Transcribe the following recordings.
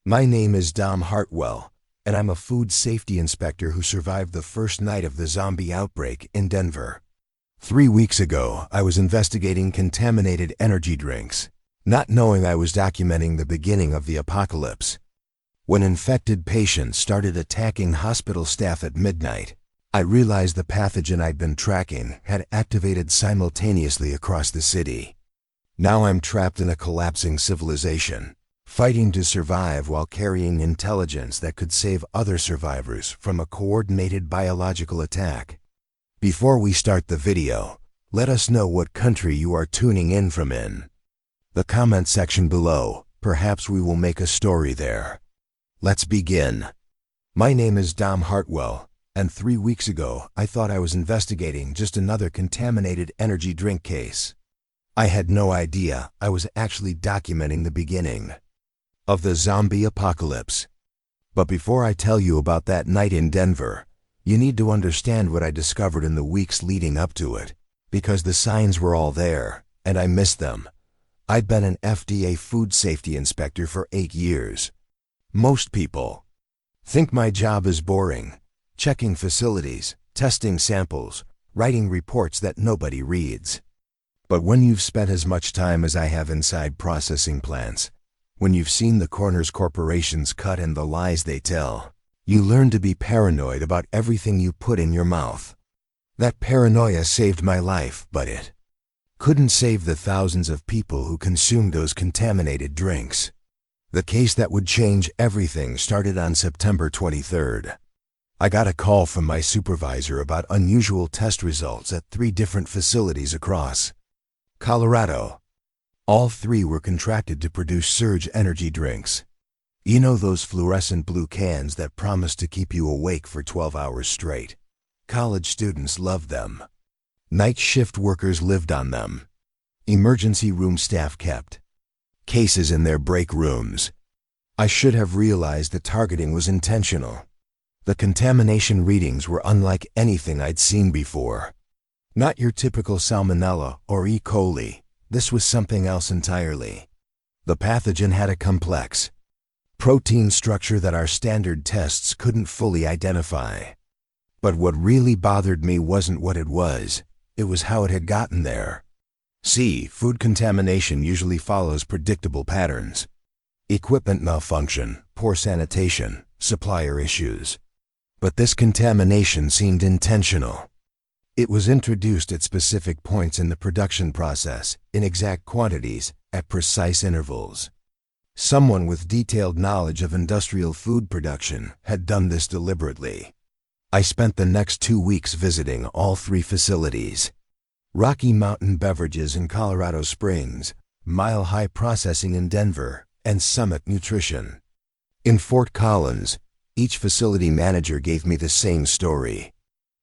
My name is Dom Hartwell, and I'm a food safety inspector who survived the first night of the zombie outbreak in Denver. 3 weeks ago, I was investigating contaminated energy drinks, not knowing I was documenting the beginning of the apocalypse. When infected patients started attacking hospital staff at midnight, I realized the pathogen I'd been tracking had activated simultaneously across the city. Now I'm trapped in a collapsing civilization, fighting to survive while carrying intelligence that could save other survivors from a coordinated biological attack. Before we start the video, let us know what country you are tuning in from in the comment section below. Perhaps we will make a story there. Let's begin. My name is Dom Hartwell, and 3 weeks ago I thought I was investigating just another contaminated energy drink case. I had no idea I was actually documenting the beginning of the zombie apocalypse. But before I tell you about that night in Denver, you need to understand what I discovered in the weeks leading up to it, because the signs were all there, and I missed them. I'd been an FDA food safety inspector for 8 years. Most people think my job is boring, checking facilities, testing samples, writing reports that nobody reads. But when you've spent as much time as I have inside processing plants, when you've seen the corners corporations cut and the lies they tell, you learn to be paranoid about everything you put in your mouth. That paranoia saved my life, but it couldn't save the thousands of people who consumed those contaminated drinks. The case that would change everything started on September 23rd. I got a call from my supervisor about unusual test results at 3 different facilities across Colorado. All 3 were contracted to produce surge energy drinks. You know those fluorescent blue cans that promise to keep you awake for 12 hours straight? College students loved them. Night shift workers lived on them. Emergency room staff kept cases in their break rooms. I should have realized the targeting was intentional. The contamination readings were unlike anything I'd seen before. Not your typical salmonella or E. coli. This was something else entirely. The pathogen had a complex protein structure that our standard tests couldn't fully identify. But what really bothered me wasn't what it was how it had gotten there. See, food contamination usually follows predictable patterns: equipment malfunction, poor sanitation, supplier issues. But this contamination seemed intentional. It was introduced at specific points in the production process, in exact quantities, at precise intervals. Someone with detailed knowledge of industrial food production had done this deliberately. I spent the next 2 weeks visiting all 3 facilities: Rocky Mountain Beverages in Colorado Springs, Mile High Processing in Denver, and Summit Nutrition in Fort Collins. Each facility manager gave me the same story: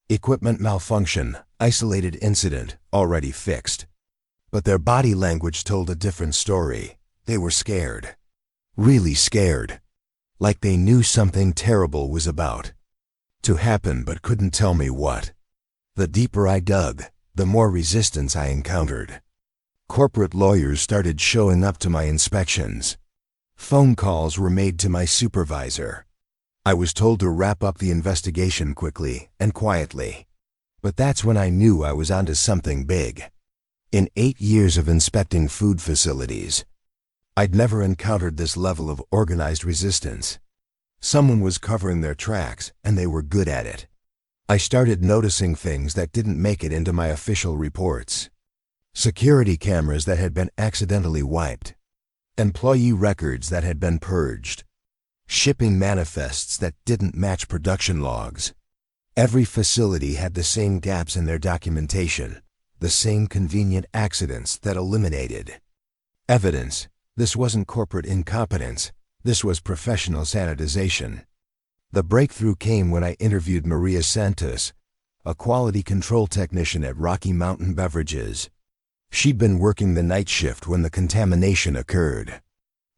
equipment malfunction, isolated incident, already fixed. But their body language told a different story. They were scared. Really scared. Like they knew something terrible was about to happen but couldn't tell me what. The deeper I dug, the more resistance I encountered. Corporate lawyers started showing up to my inspections. Phone calls were made to my supervisor. I was told to wrap up the investigation quickly and quietly. But that's when I knew I was onto something big. In 8 years of inspecting food facilities, I'd never encountered this level of organized resistance. Someone was covering their tracks, and they were good at it. I started noticing things that didn't make it into my official reports: security cameras that had been accidentally wiped, employee records that had been purged, shipping manifests that didn't match production logs. Every facility had the same gaps in their documentation, the same convenient accidents that eliminated evidence. This wasn't corporate incompetence. This was professional sanitization. The breakthrough came when I interviewed Maria Santos, a quality control technician at Rocky Mountain Beverages. She'd been working the night shift when the contamination occurred.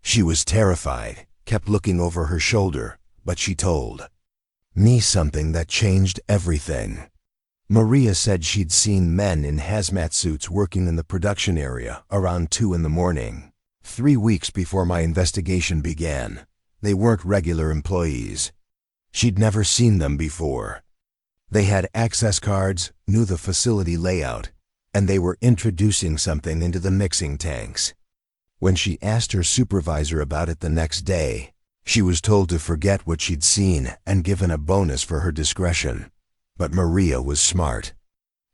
She was terrified, kept looking over her shoulder, but she told me something that changed everything. Maria said she'd seen men in hazmat suits working in the production area around 2 in the morning. 3 weeks before my investigation began, They weren't regular employees. She'd never seen them before. They had access cards, knew the facility layout, and they were introducing something into the mixing tanks. When she asked her supervisor about it the next day, she was told to forget what she'd seen and given a bonus for her discretion. But Maria was smart.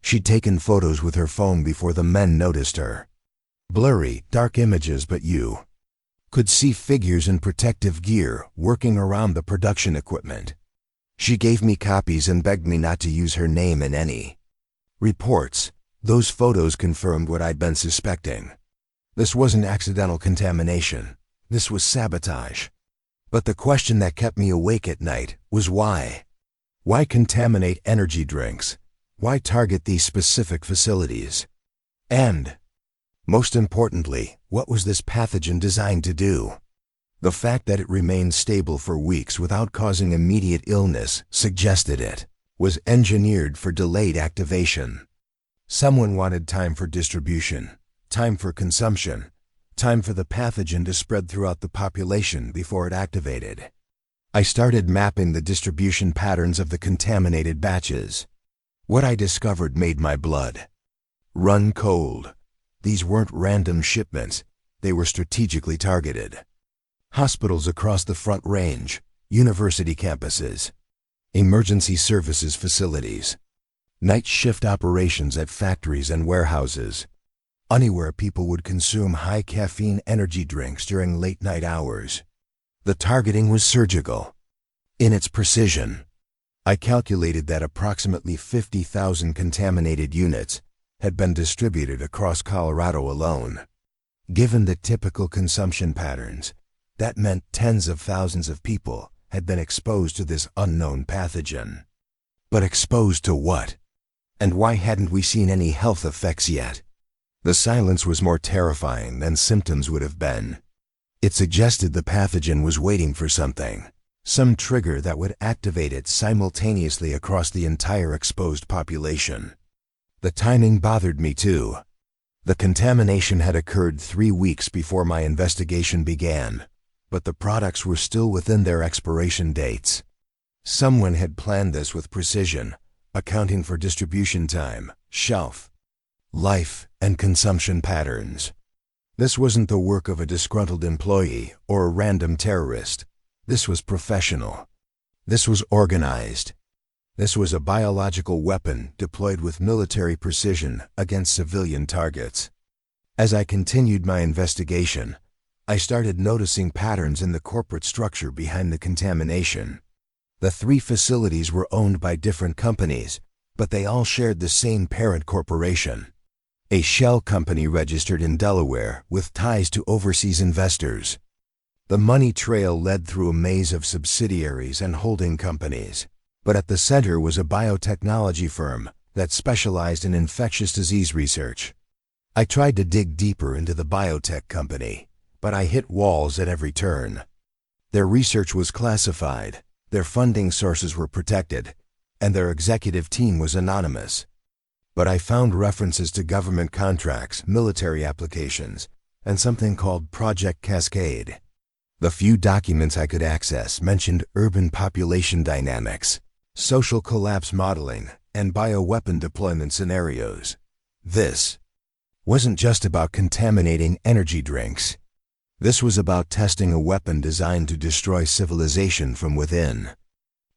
She'd taken photos with her phone before the men noticed her. Blurry, dark images, but you could see figures in protective gear working around the production equipment. She gave me copies and begged me not to use her name in any reports. Those photos confirmed what I'd been suspecting. This wasn't accidental contamination. This was sabotage. But the question that kept me awake at night was why? Why contaminate energy drinks? Why target these specific facilities? And, most importantly, what was this pathogen designed to do? The fact that it remained stable for weeks without causing immediate illness suggested it was engineered for delayed activation. Someone wanted time for distribution, time for consumption, time for the pathogen to spread throughout the population before it activated. I started mapping the distribution patterns of the contaminated batches. What I discovered made my blood run cold. These weren't random shipments. They were strategically targeted. Hospitals across the Front Range, university campuses, emergency services facilities, night shift operations at factories and warehouses, anywhere people would consume high-caffeine energy drinks during late-night hours. The targeting was surgical in its precision. I calculated that approximately 50,000 contaminated units had been distributed across Colorado alone. Given the typical consumption patterns, that meant tens of thousands of people had been exposed to this unknown pathogen. But exposed to what? And why hadn't we seen any health effects yet? The silence was more terrifying than symptoms would have been. It suggested the pathogen was waiting for something, some trigger that would activate it simultaneously across the entire exposed population. The timing bothered me too. The contamination had occurred 3 weeks before my investigation began, but the products were still within their expiration dates. Someone had planned this with precision, accounting for distribution time, shelf life, and consumption patterns. This wasn't the work of a disgruntled employee or a random terrorist. This was professional. This was organized. This was a biological weapon deployed with military precision against civilian targets. As I continued my investigation, I started noticing patterns in the corporate structure behind the contamination. The 3 facilities were owned by different companies, but they all shared the same parent corporation. A shell company registered in Delaware with ties to overseas investors. The money trail led through a maze of subsidiaries and holding companies, but at the center was a biotechnology firm that specialized in infectious disease research. I tried to dig deeper into the biotech company, but I hit walls at every turn. Their research was classified, their funding sources were protected, and their executive team was anonymous. But I found references to government contracts, military applications, and something called Project Cascade. The few documents I could access mentioned urban population dynamics, social collapse modeling, and bioweapon deployment scenarios. This wasn't just about contaminating energy drinks. This was about testing a weapon designed to destroy civilization from within.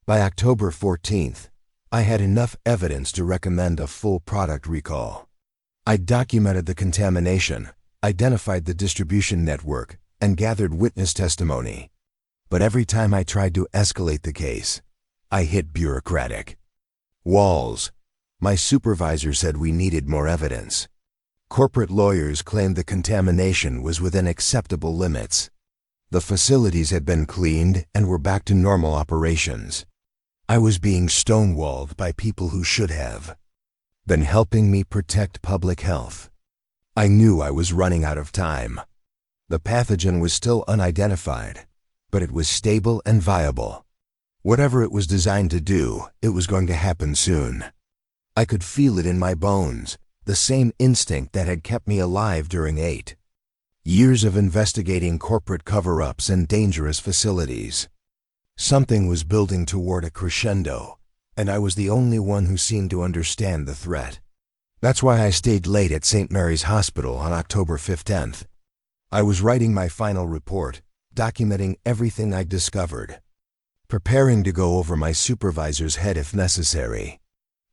By October 14th, I had enough evidence to recommend a full product recall. I documented the contamination, identified the distribution network, and gathered witness testimony. But every time I tried to escalate the case, I hit bureaucratic walls. My supervisor said we needed more evidence. Corporate lawyers claimed the contamination was within acceptable limits. The facilities had been cleaned and were back to normal operations. I was being stonewalled by people who should have been helping me protect public health. I knew I was running out of time. The pathogen was still unidentified, but it was stable and viable. Whatever it was designed to do, it was going to happen soon. I could feel it in my bones, the same instinct that had kept me alive during 8 Years of investigating corporate cover-ups and dangerous facilities. Something was building toward a crescendo, and I was the only one who seemed to understand the threat. That's why I stayed late at St. Mary's Hospital on October 15th. I was writing my final report, documenting everything I'd discovered, preparing to go over my supervisor's head if necessary.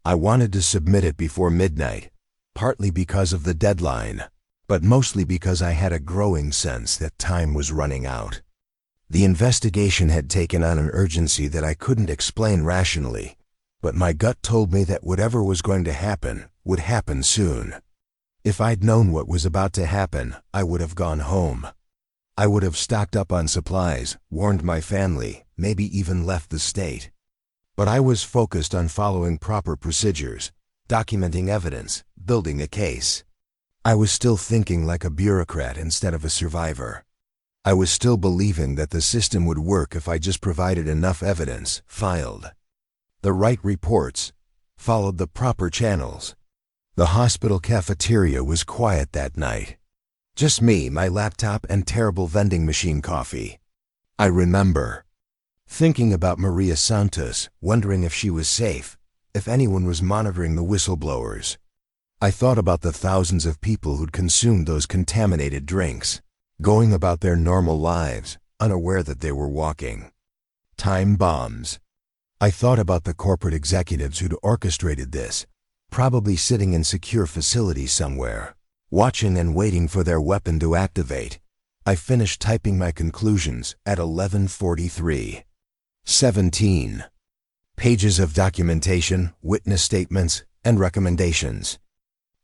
I wanted to submit it before midnight, partly because of the deadline, but mostly because I had a growing sense that time was running out. The investigation had taken on an urgency that I couldn't explain rationally, but my gut told me that whatever was going to happen would happen soon. If I'd known what was about to happen, I would have gone home. I would have stocked up on supplies, warned my family, maybe even left the state. But I was focused on following proper procedures, documenting evidence, building a case. I was still thinking like a bureaucrat instead of a survivor. I was still believing that the system would work if I just provided enough evidence, filed the right reports, followed the proper channels. The hospital cafeteria was quiet that night. Just me, my laptop, and terrible vending machine coffee. I remember thinking about Maria Santos, wondering if she was safe, if anyone was monitoring the whistleblowers. I thought about the thousands of people who'd consumed those contaminated drinks, going about their normal lives, unaware that they were walking time bombs. I thought about the corporate executives who'd orchestrated this, probably sitting in secure facilities somewhere, watching and waiting for their weapon to activate. I finished typing my conclusions at 11:43. 17 pages of documentation, witness statements, and recommendations.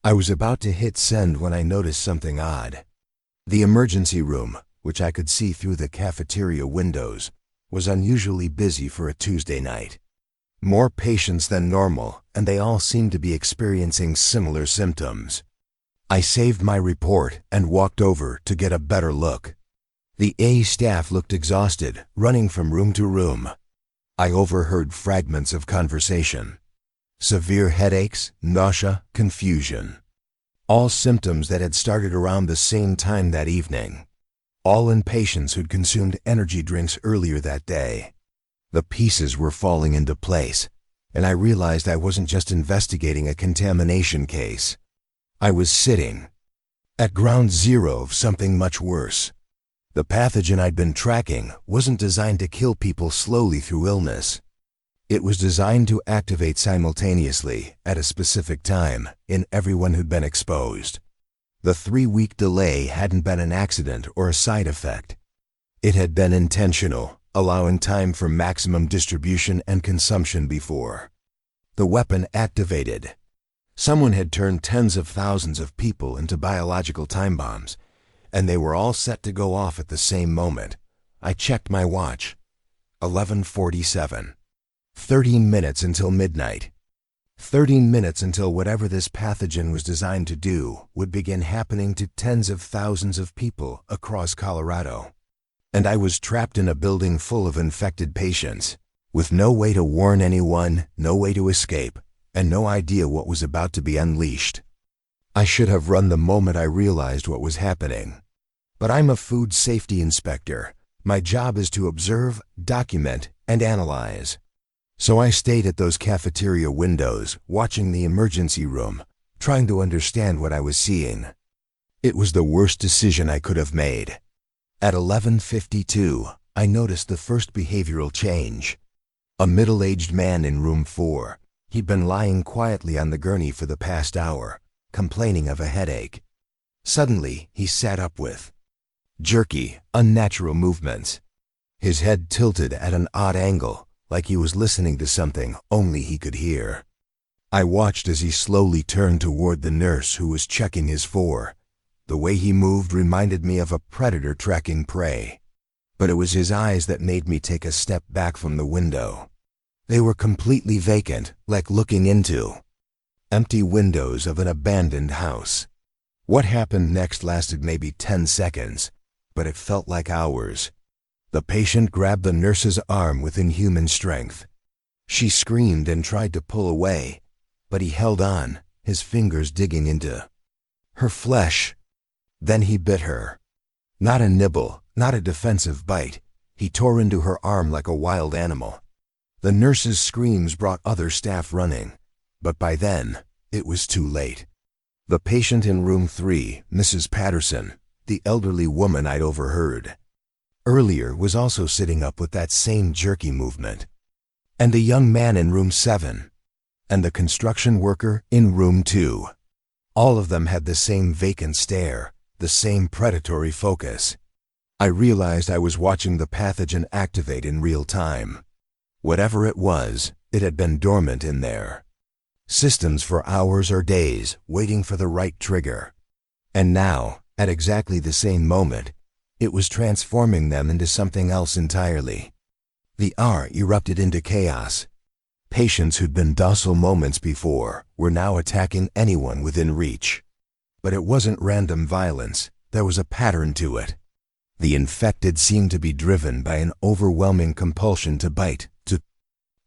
I was about to hit send when I noticed something odd. The emergency room, which I could see through the cafeteria windows, was unusually busy for a Tuesday night. More patients than normal, and they all seemed to be experiencing similar symptoms. I saved my report and walked over to get a better look. The A staff looked exhausted, running from room to room. I overheard fragments of conversation. Severe headaches, nausea, confusion. All symptoms that had started around the same time that evening. All in patients who'd consumed energy drinks earlier that day. The pieces were falling into place, and I realized I wasn't just investigating a contamination case. I was sitting at ground zero of something much worse. The pathogen I'd been tracking wasn't designed to kill people slowly through illness. It was designed to activate simultaneously at a specific time in everyone who'd been exposed. The 3-week delay hadn't been an accident or a side effect. It had been intentional, allowing time for maximum distribution and consumption before the weapon activated. Someone had turned tens of thousands of people into biological time bombs, and they were all set to go off at the same moment. I checked my watch. 11:47. 13 minutes until midnight. 13 minutes until whatever this pathogen was designed to do would begin happening to tens of thousands of people across Colorado. And I was trapped in a building full of infected patients, with no way to warn anyone, no way to escape, and no idea what was about to be unleashed. I should have run the moment I realized what was happening. But I'm a food safety inspector. My job is to observe, document, and analyze. So I stayed at those cafeteria windows, watching the emergency room, trying to understand what I was seeing. It was the worst decision I could have made. At 11:52, I noticed the first behavioral change. A middle-aged man in room 4. He'd been lying quietly on the gurney for the past hour, complaining of a headache. Suddenly, he sat up with jerky, unnatural movements. His head tilted at an odd angle, like he was listening to something only he could hear. I watched as he slowly turned toward the nurse who was checking his 4. The way he moved reminded me of a predator tracking prey. But it was his eyes that made me take a step back from the window. They were completely vacant, like looking into empty windows of an abandoned house. What happened next lasted maybe 10 seconds, but it felt like hours. The patient grabbed the nurse's arm with inhuman strength. She screamed and tried to pull away, but he held on, his fingers digging into her flesh. Then he bit her. Not a nibble, not a defensive bite. He tore into her arm like a wild animal. The nurse's screams brought other staff running, but by then, it was too late. The patient in room 3, Mrs. Patterson, the elderly woman I'd overheard earlier, was also sitting up with that same jerky movement. And the young man in room 7, and the construction worker in room 2. All of them had the same vacant stare, the same predatory focus. I realized I was watching the pathogen activate in real time. Whatever it was, it had been dormant in there. Systems for hours or days, waiting for the right trigger. And now, at exactly the same moment, it was transforming them into something else entirely. The R erupted into chaos. Patients who'd been docile moments before were now attacking anyone within reach. But it wasn't random violence. There was a pattern to it. The infected seemed to be driven by an overwhelming compulsion to bite, to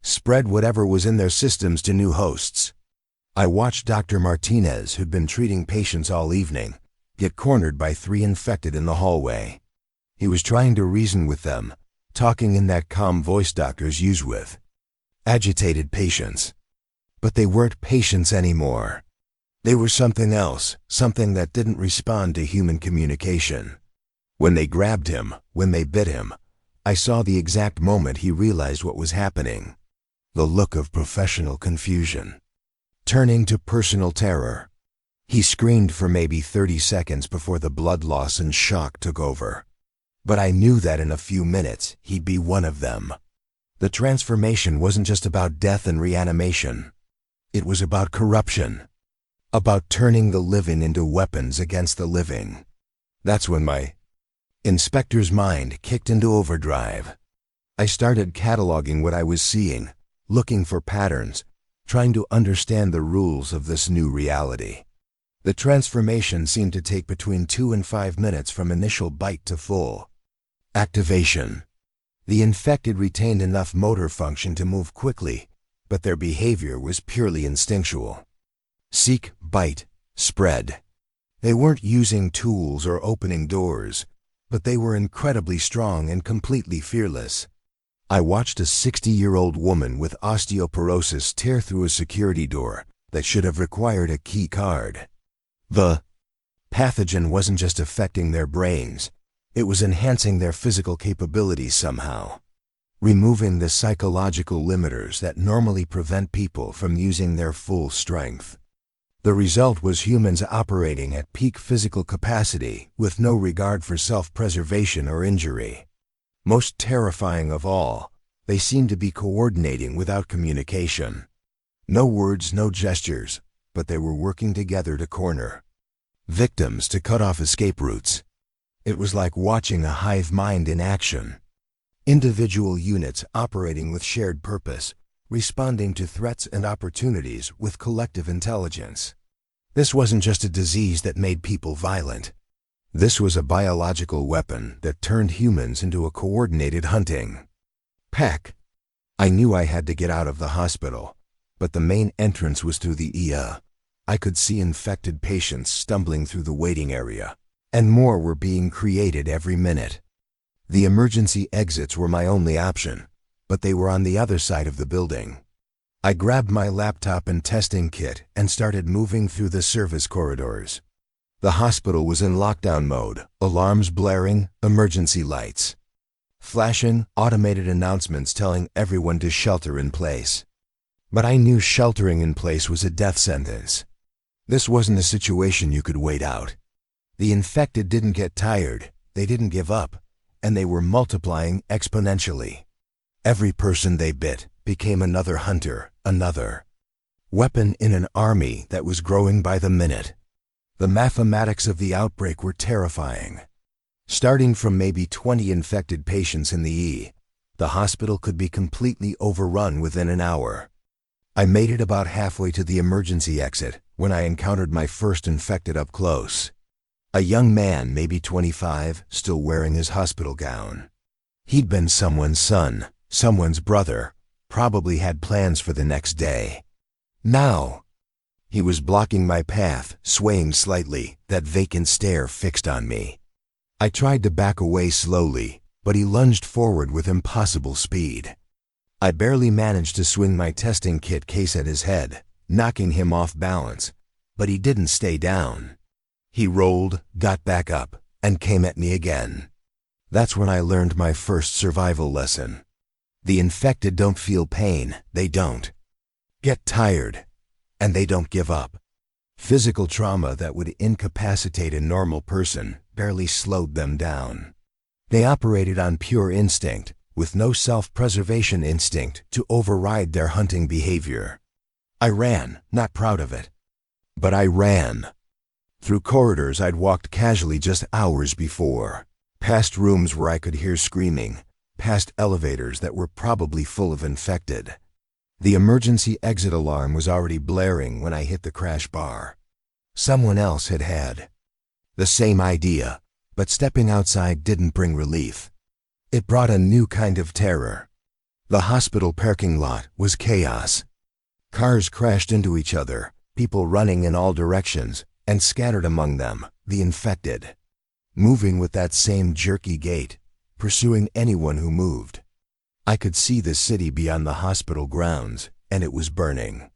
spread whatever was in their systems to new hosts. I watched Dr. Martinez, who'd been treating patients all evening, get cornered by 3 infected in the hallway. He was trying to reason with them, talking in that calm voice doctors use with agitated patients. But they weren't patients anymore. They were something else, something that didn't respond to human communication. When they grabbed him, when they bit him, I saw the exact moment he realized what was happening. The look of professional confusion, turning to personal terror. He screamed for maybe 30 seconds before the blood loss and shock took over. But I knew that in a few minutes, he'd be one of them. The transformation wasn't just about death and reanimation. It was about corruption. About turning the living into weapons against the living. That's when my inspector's mind kicked into overdrive. I started cataloging what I was seeing, looking for patterns, trying to understand the rules of this new reality. The transformation seemed to take between 2 and 5 minutes from initial bite to full activation. The infected retained enough motor function to move quickly, but their behavior was purely instinctual. Seek, bite, spread. They weren't using tools or opening doors, but they were incredibly strong and completely fearless. I watched a 60-year-old woman with osteoporosis tear through a security door that should have required a key card. The pathogen wasn't just affecting their brains, it was enhancing their physical capabilities somehow, removing the psychological limiters that normally prevent people from using their full strength. The result was humans operating at peak physical capacity with no regard for self-preservation or injury. Most terrifying of all, they seemed to be coordinating without communication. No words, no gestures, but they were working together to corner victims, to cut off escape routes. It was like watching a hive mind in action. Individual units operating with shared purpose, responding to threats and opportunities with collective intelligence. This wasn't just a disease that made people violent. This was a biological weapon that turned humans into a coordinated hunting pack. I knew I had to get out of the hospital, but the main entrance was through the ER. I could see infected patients stumbling through the waiting area, and more were being created every minute. The emergency exits were my only option, but they were on the other side of the building. I grabbed my laptop and testing kit and started moving through the service corridors. The hospital was in lockdown mode, alarms blaring, emergency lights flashing, automated announcements telling everyone to shelter in place. But I knew sheltering in place was a death sentence. This wasn't a situation you could wait out. The infected didn't get tired, they didn't give up, and they were multiplying exponentially. Every person they bit became another hunter, another weapon in an army that was growing by the minute. The mathematics of the outbreak were terrifying. Starting from maybe 20 infected patients in the the hospital could be completely overrun within an hour. I made it about halfway to the emergency exit when I encountered my first infected up close. A young man, maybe 25, still wearing his hospital gown. He'd been someone's son, someone's brother, probably had plans for the next day. Now, he was blocking my path, swaying slightly, that vacant stare fixed on me. I tried to back away slowly, but he lunged forward with impossible speed. I barely managed to swing my testing kit case at his head, knocking him off balance, but he didn't stay down. He rolled, got back up, and came at me again. That's when I learned my first survival lesson. The infected don't feel pain, they don't get tired, and they don't give up. Physical trauma that would incapacitate a normal person barely slowed them down. They operated on pure instinct, with no self-preservation instinct to override their hunting behavior. I ran, not proud of it. But I ran. Through corridors I'd walked casually just hours before, past rooms where I could hear screaming, past elevators that were probably full of infected. The emergency exit alarm was already blaring when I hit the crash bar. Someone else had the same idea, but stepping outside didn't bring relief. It brought a new kind of terror. The hospital parking lot was chaos. Cars crashed into each other, people running in all directions, and scattered among them, the infected, moving with that same jerky gait, pursuing anyone who moved. I could see the city beyond the hospital grounds, and it was burning.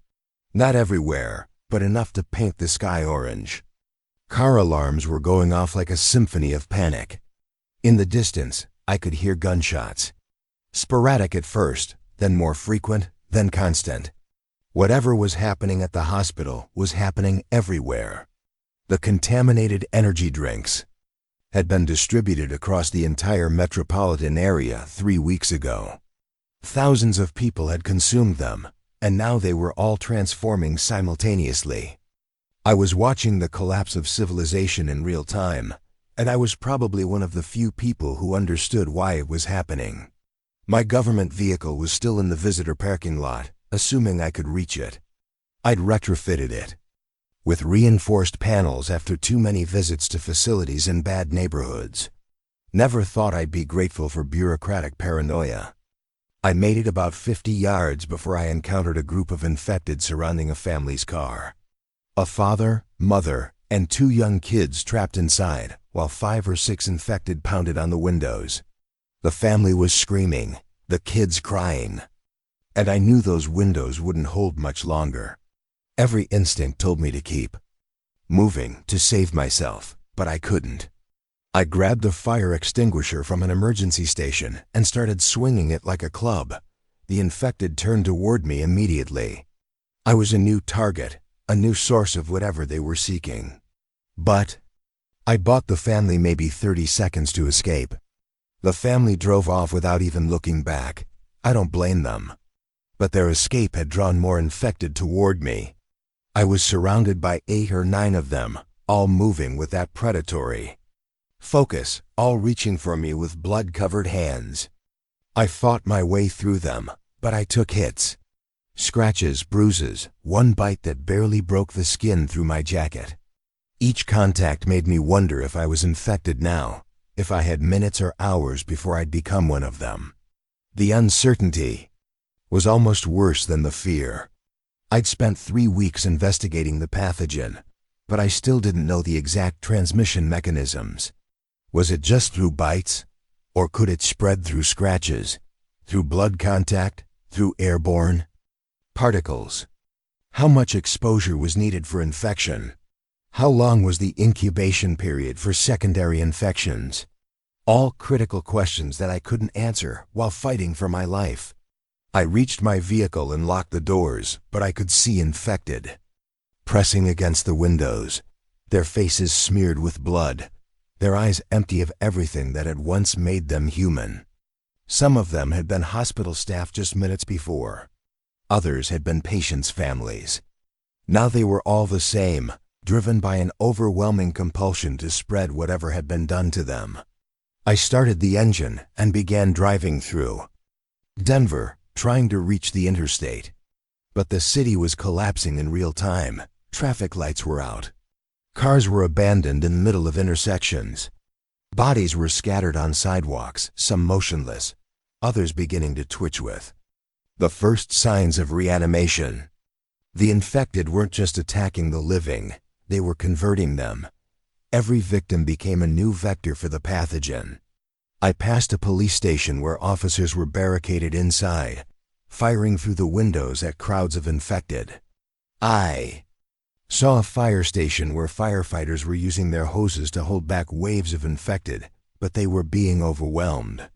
Not everywhere, but enough to paint the sky orange. Car alarms were going off like a symphony of panic. In the distance, I could hear gunshots. Sporadic at first, then more frequent, then constant. Whatever was happening at the hospital was happening everywhere. The contaminated energy drinks had been distributed across the entire metropolitan area 3 weeks ago. Thousands of people had consumed them, and now they were all transforming simultaneously. I was watching the collapse of civilization in real time, and I was probably one of the few people who understood why it was happening. My government vehicle was still in the visitor parking lot, assuming I could reach it. I'd retrofitted it with reinforced panels after too many visits to facilities in bad neighborhoods. Never thought I'd be grateful for bureaucratic paranoia. I made it about 50 yards before I encountered a group of infected surrounding a family's car. A father, mother, and 2 young kids trapped inside, while 5 or 6 infected pounded on the windows. The family was screaming, the kids crying. And I knew those windows wouldn't hold much longer. Every instinct told me to keep moving to save myself, but I couldn't. I grabbed a fire extinguisher from an emergency station and started swinging it like a club. The infected turned toward me immediately. I was a new target, a new source of whatever they were seeking. But I bought the family maybe 30 seconds to escape. The family drove off without even looking back. I don't blame them. But their escape had drawn more infected toward me. I was surrounded by 8 or 9 of them, all moving with that predatory focus, all reaching for me with blood-covered hands. I fought my way through them, but I took hits. Scratches, bruises, one bite that barely broke the skin through my jacket. Each contact made me wonder if I was infected now, if I had minutes or hours before I'd become one of them. The uncertainty was almost worse than the fear. I'd spent 3 weeks investigating the pathogen, but I still didn't know the exact transmission mechanisms. Was it just through bites? Or could it spread through scratches, through blood contact, through airborne particles? How much exposure was needed for infection? How long was the incubation period for secondary infections? All critical questions that I couldn't answer while fighting for my life. I reached my vehicle and locked the doors, but I could see infected pressing against the windows, their faces smeared with blood, their eyes empty of everything that had once made them human. Some of them had been hospital staff just minutes before. Others had been patients' families. Now they were all the same, driven by an overwhelming compulsion to spread whatever had been done to them. I started the engine and began driving through Denver, trying to reach the interstate. But the city was collapsing in real time. Traffic lights were out. Cars were abandoned in the middle of intersections. Bodies were scattered on sidewalks, some motionless, others beginning to twitch with the first signs of reanimation. The infected weren't just attacking the living, they were converting them, Every victim became a new vector for the pathogen. I passed a police station where officers were barricaded inside, firing through the windows at crowds of infected. I saw a fire station where firefighters were using their hoses to hold back waves of infected, but they were being overwhelmed.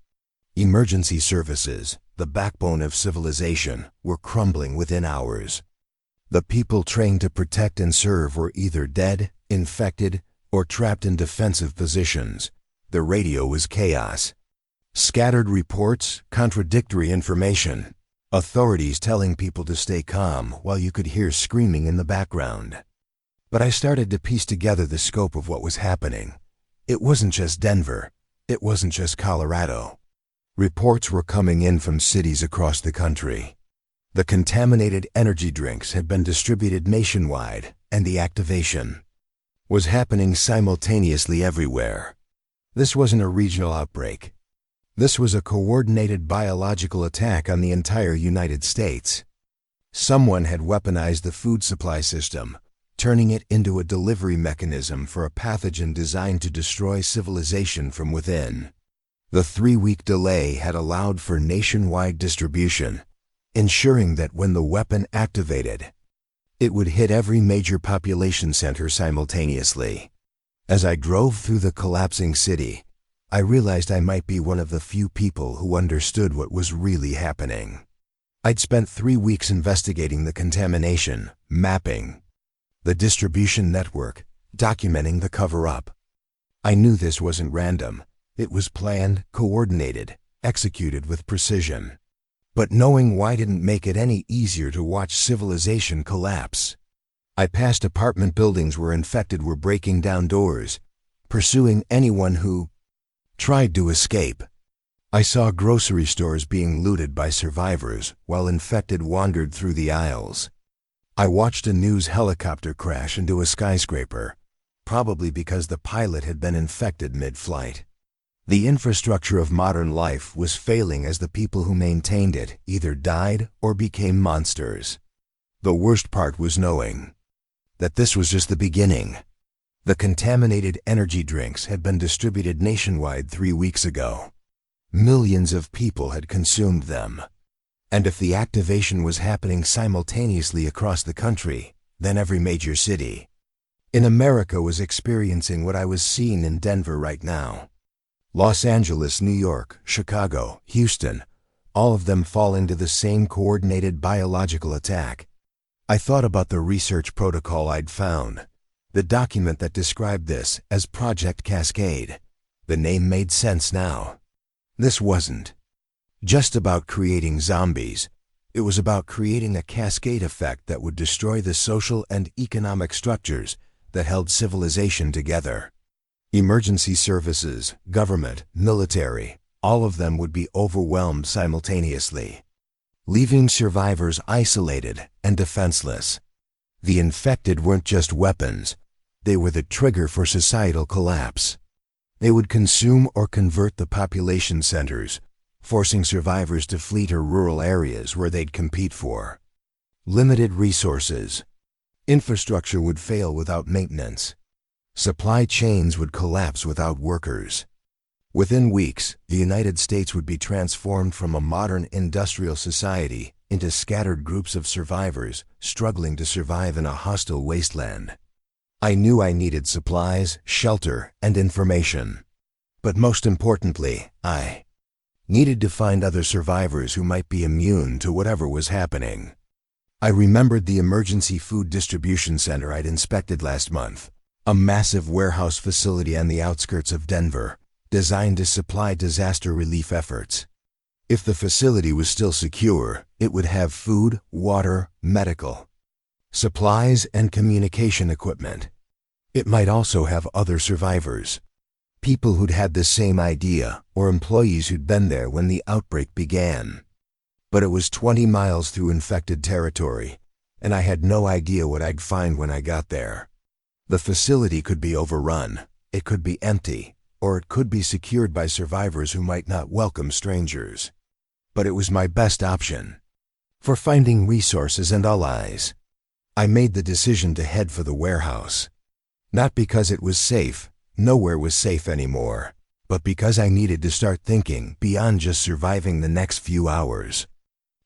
Emergency services, the backbone of civilization, were crumbling within hours. The people trained to protect and serve were either dead, infected, or trapped in defensive positions. The radio was chaos. Scattered reports, contradictory information. Authorities telling people to stay calm while you could hear screaming in the background. But I started to piece together the scope of what was happening. It wasn't just Denver. It wasn't just Colorado. Reports were coming in from cities across the country. The contaminated energy drinks had been distributed nationwide, and the activation was happening simultaneously everywhere. This wasn't a regional outbreak. This was a coordinated biological attack on the entire United States. Someone had weaponized the food supply system, turning it into a delivery mechanism for a pathogen designed to destroy civilization from within. The 3-week delay had allowed for nationwide distribution, ensuring that when the weapon activated, it would hit every major population center simultaneously. As I drove through the collapsing city, I realized I might be one of the few people who understood what was really happening. I'd spent 3 weeks investigating the contamination, mapping the distribution network, documenting the cover-up. I knew this wasn't random. It was planned, coordinated, executed with precision. But knowing why didn't make it any easier to watch civilization collapse. I passed apartment buildings where infected were breaking down doors, pursuing anyone who tried to escape. I saw grocery stores being looted by survivors while infected wandered through the aisles. I watched a news helicopter crash into a skyscraper, probably because the pilot had been infected mid-flight. The infrastructure of modern life was failing as the people who maintained it either died or became monsters. The worst part was knowing that this was just the beginning. The contaminated energy drinks had been distributed nationwide 3 weeks ago. Millions of people had consumed them. And if the activation was happening simultaneously across the country, then every major city in America was experiencing what I was seeing in Denver right now. Los Angeles, New York, Chicago, Houston, all of them fall into the same coordinated biological attack. I thought about the research protocol I'd found, the document that described this as Project Cascade. The name made sense now. This wasn't just about creating zombies. It was about creating a cascade effect that would destroy the social and economic structures that held civilization together. Emergency services, government, military, all of them would be overwhelmed simultaneously, leaving survivors isolated and defenseless. The infected weren't just weapons. They were the trigger for societal collapse. They would consume or convert the population centers, forcing survivors to flee to rural areas where they'd compete for limited resources. Infrastructure would fail without maintenance. Supply chains would collapse without workers. Within weeks, the United States would be transformed from a modern industrial society into scattered groups of survivors struggling to survive in a hostile wasteland. I knew I needed supplies, shelter, and information. But most importantly, I needed to find other survivors who might be immune to whatever was happening. I remembered the emergency food distribution center I'd inspected last month, a massive warehouse facility on the outskirts of Denver, designed to supply disaster relief efforts. If the facility was still secure, it would have food, water, medical supplies, and communication equipment. It might also have other survivors, people who'd had the same idea, or employees who'd been there when the outbreak began. But it was 20 miles through infected territory, and I had no idea what I'd find when I got there. The facility could be overrun, it could be empty, or it could be secured by survivors who might not welcome strangers. But it was my best option for finding resources and allies. I made the decision to head for the warehouse. Not because it was safe, nowhere was safe anymore, but because I needed to start thinking beyond just surviving the next few hours.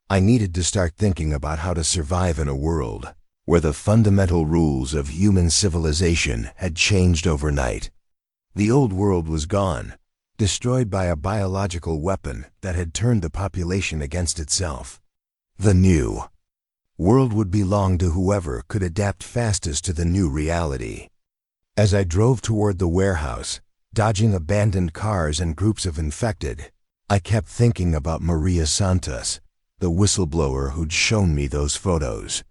I needed to start thinking about how to survive in a world where the fundamental rules of human civilization had changed overnight. The old world was gone, destroyed by a biological weapon that had turned the population against itself. The new world would belong to whoever could adapt fastest to the new reality. As I drove toward the warehouse, dodging abandoned cars and groups of infected, I kept thinking about Maria Santos, the whistleblower who'd shown me those photos.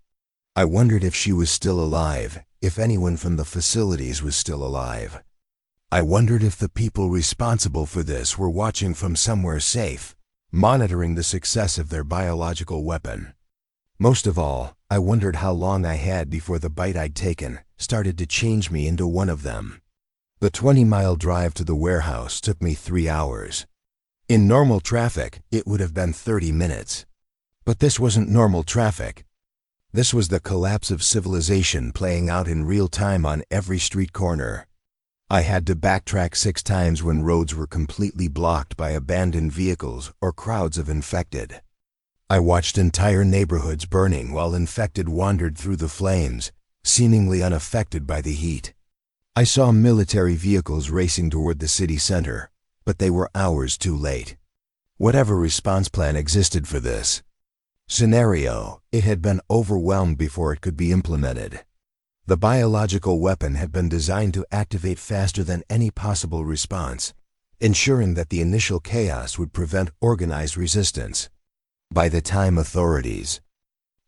I wondered if she was still alive, if anyone from the facilities was still alive. I wondered if the people responsible for this were watching from somewhere safe, monitoring the success of their biological weapon. Most of all, I wondered how long I had before the bite I'd taken started to change me into one of them. The 20-mile drive to the warehouse took me 3 hours. In normal traffic, it would have been 30 minutes. But this wasn't normal traffic. This was the collapse of civilization playing out in real time on every street corner. I had to backtrack 6 times when roads were completely blocked by abandoned vehicles or crowds of infected. I watched entire neighborhoods burning while infected wandered through the flames, seemingly unaffected by the heat. I saw military vehicles racing toward the city center, but they were hours too late. Whatever response plan existed for this scenario, it had been overwhelmed before it could be implemented. The biological weapon had been designed to activate faster than any possible response, ensuring that the initial chaos would prevent organized resistance. By the time authorities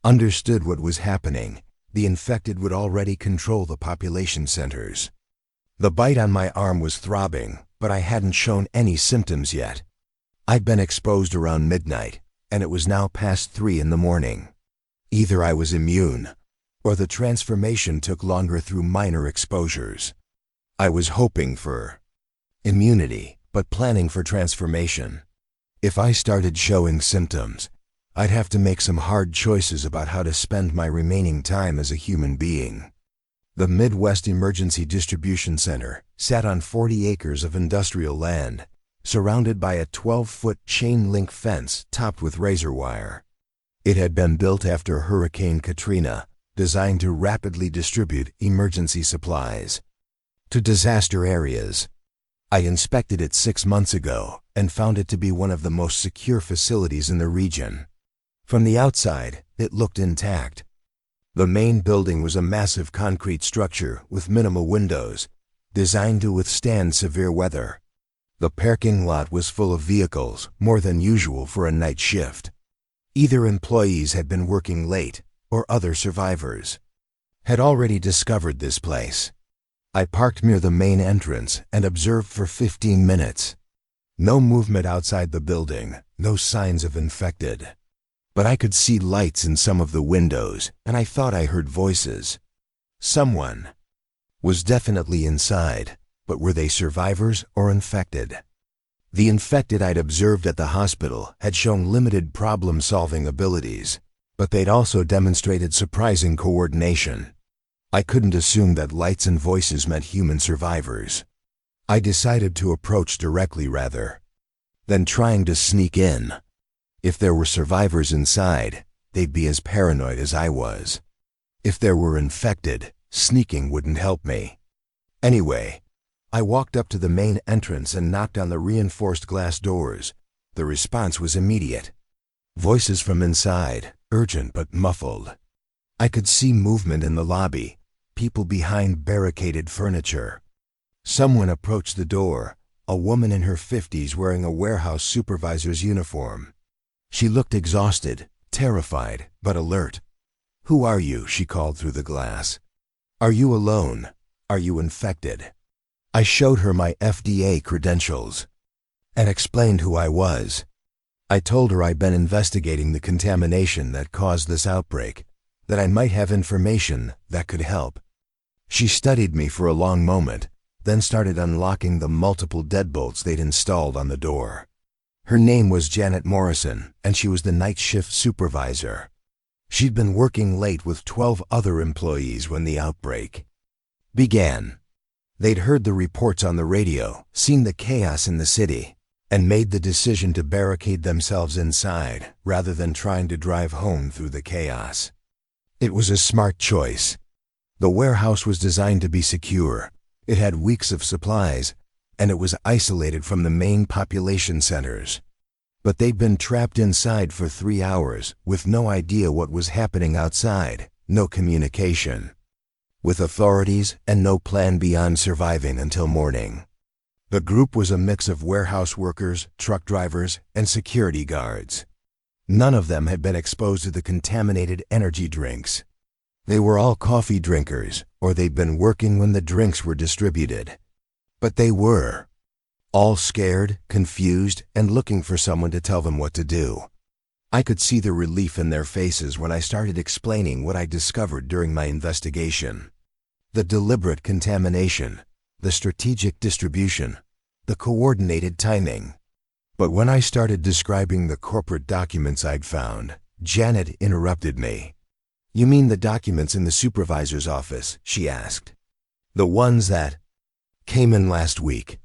understood what was happening, the infected would already control the population centers. The bite on my arm was throbbing, but I hadn't shown any symptoms yet. I'd been exposed around midnight, and it was now past 3 in the morning. Either I was immune, or the transformation took longer through minor exposures. I was hoping for immunity, but planning for transformation. If I started showing symptoms, I'd have to make some hard choices about how to spend my remaining time as a human being. The Midwest Emergency Distribution Center sat on 40 acres of industrial land, surrounded by a 12-foot chain-link fence topped with razor wire. It had been built after Hurricane Katrina, designed to rapidly distribute emergency supplies to disaster areas. I inspected it 6 months ago and found it to be one of the most secure facilities in the region. From the outside, it looked intact. The main building was a massive concrete structure with minimal windows, designed to withstand severe weather. The parking lot was full of vehicles, more than usual for a night shift. Either employees had been working late, or other survivors had already discovered this place. I parked near the main entrance and observed for 15 minutes. No movement outside the building, no signs of infected. But I could see lights in some of the windows, and I thought I heard voices. Someone was definitely inside, but were they survivors or infected? The infected I'd observed at the hospital had shown limited problem-solving abilities, but they'd also demonstrated surprising coordination. I couldn't assume that lights and voices meant human survivors. I decided to approach directly rather than trying to sneak in. If there were survivors inside, they'd be as paranoid as I was. If there were infected, sneaking wouldn't help me. Anyway, I walked up to the main entrance and knocked on the reinforced glass doors. The response was immediate. Voices from inside, urgent but muffled. I could see movement in the lobby, people behind barricaded furniture. Someone approached the door, a woman in her 50s wearing a warehouse supervisor's uniform. She looked exhausted, terrified, but alert. "Who are you?" she called through the glass. "Are you alone? Are you infected?" I showed her my FDA credentials and explained who I was. I told her I'd been investigating the contamination that caused this outbreak, that I might have information that could help. She studied me for a long moment, then started unlocking the multiple deadbolts they'd installed on the door. Her name was Janet Morrison, and she was the night shift supervisor. She'd been working late with 12 other employees when the outbreak began. They'd heard the reports on the radio, seen the chaos in the city, and made the decision to barricade themselves inside rather than trying to drive home through the chaos. It was a smart choice. The warehouse was designed to be secure. It had weeks of supplies, and it was isolated from the main population centers. But they'd been trapped inside for 3 hours with no idea what was happening outside, no communication with authorities, and no plan beyond surviving until morning. The group was a mix of warehouse workers, truck drivers, and security guards. None of them had been exposed to the contaminated energy drinks. They were all coffee drinkers, or they'd been working when the drinks were distributed. But they were all scared, confused, and looking for someone to tell them what to do. I could see the relief in their faces when I started explaining what I discovered during my investigation. The deliberate contamination, the strategic distribution, the coordinated timing. But when I started describing the corporate documents I'd found, Janet interrupted me. "You mean the documents in the supervisor's office?" she asked. "The ones that came in last week."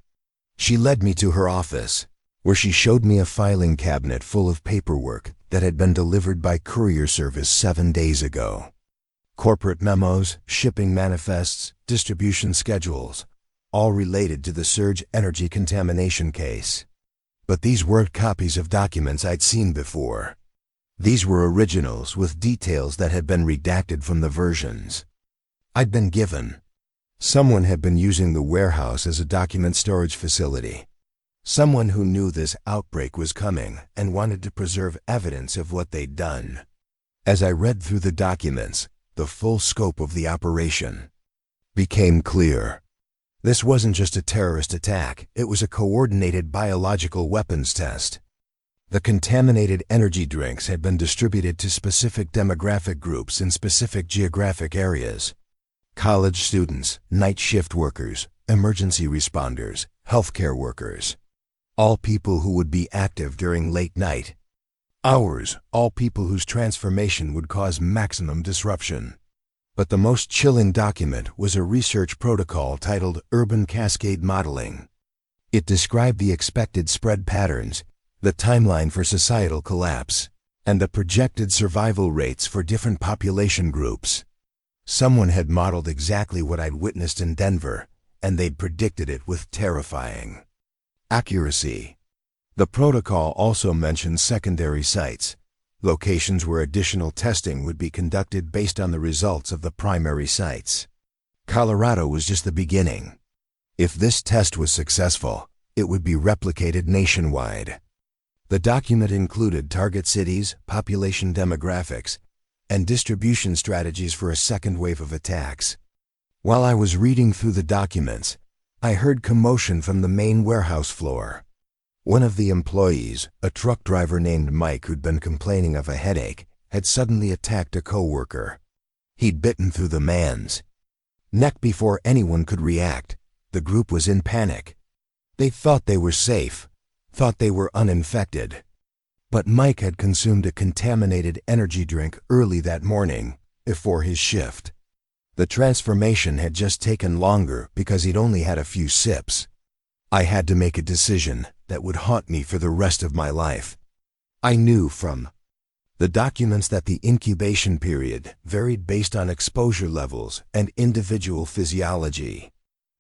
She led me to her office, where she showed me a filing cabinet full of paperwork that had been delivered by courier service 7 days ago. Corporate memos, shipping manifests, distribution schedules, all related to the surge energy contamination case. But these weren't copies of documents I'd seen before. These were originals with details that had been redacted from the versions I'd been given. Someone had been using the warehouse as a document storage facility. Someone who knew this outbreak was coming and wanted to preserve evidence of what they'd done. As I read through the documents, the full scope of the operation became clear. This wasn't just a terrorist attack, it was a coordinated biological weapons test. The contaminated energy drinks had been distributed to specific demographic groups in specific geographic areas. College students, night shift workers, emergency responders, healthcare workers. All people who would be active during late night hours, all people whose transformation would cause maximum disruption. But the most chilling document was a research protocol titled Urban Cascade Modeling. It described the expected spread patterns, the timeline for societal collapse, and the projected survival rates for different population groups. Someone had modeled exactly what I'd witnessed in Denver, and they'd predicted it with terrifying accuracy. The protocol also mentioned secondary sites, locations where additional testing would be conducted based on the results of the primary sites. Colorado was just the beginning. If this test was successful, it would be replicated nationwide. The document included target cities, population demographics, and distribution strategies for a second wave of attacks. While I was reading through the documents, I heard commotion from the main warehouse floor. One of the employees, a truck driver named Mike who'd been complaining of a headache, had suddenly attacked a coworker. He'd bitten through the man's neck before anyone could react. The group was in panic. They thought they were safe, thought they were uninfected. But Mike had consumed a contaminated energy drink early that morning, before his shift. The transformation had just taken longer because he'd only had a few sips. I had to make a decision that would haunt me for the rest of my life. I knew from the documents that the incubation period varied based on exposure levels and individual physiology.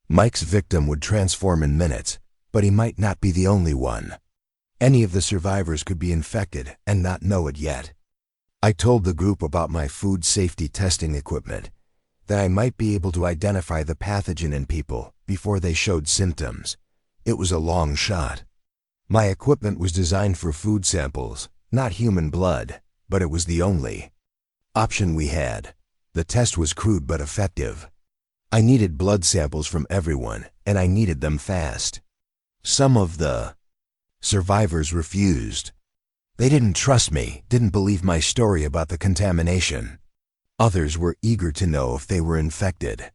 Mike's victim would transform in minutes, but he might not be the only one. Any of the survivors could be infected and not know it yet. I told the group about my food safety testing equipment, that I might be able to identify the pathogen in people before they showed symptoms. It was a long shot. My equipment was designed for food samples, not human blood, but it was the only option we had. The test was crude but effective. I needed blood samples from everyone, and I needed them fast. Some of the survivors refused. They didn't trust me, didn't believe my story about the contamination. Others were eager to know if they were infected.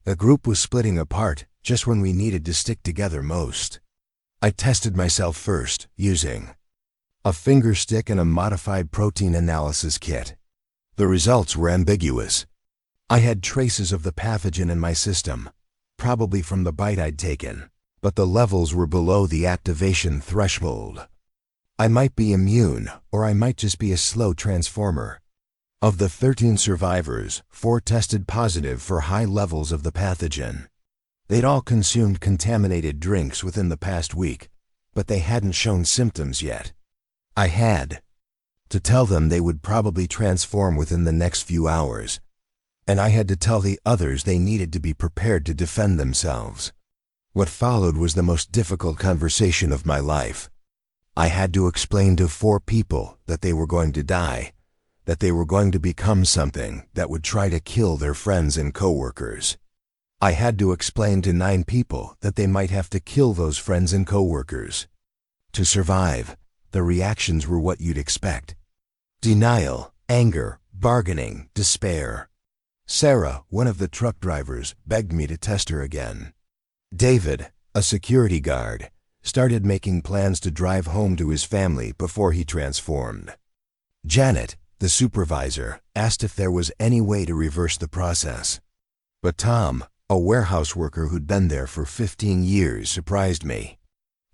The group was splitting apart just when we needed to stick together most. I tested myself first, using a finger stick and a modified protein analysis kit. The results were ambiguous. I had traces of the pathogen in my system, probably from the bite I'd taken, but the levels were below the activation threshold. I might be immune, or I might just be a slow transformer. Of the 13 survivors, 4 tested positive for high levels of the pathogen. They'd all consumed contaminated drinks within the past week, but they hadn't shown symptoms yet. I had to tell them they would probably transform within the next few hours, and I had to tell the others they needed to be prepared to defend themselves. What followed was the most difficult conversation of my life. I had to explain to 4 people that they were going to die, that they were going to become something that would try to kill their friends and coworkers. I had to explain to 9 people that they might have to kill those friends and coworkers. To survive, the reactions were what you'd expect. Denial, anger, bargaining, despair. Sarah, one of the truck drivers, begged me to test her again. David, a security guard, started making plans to drive home to his family before he transformed. Janet, the supervisor, asked if there was any way to reverse the process. But Tom, a warehouse worker who'd been there for 15 years, surprised me.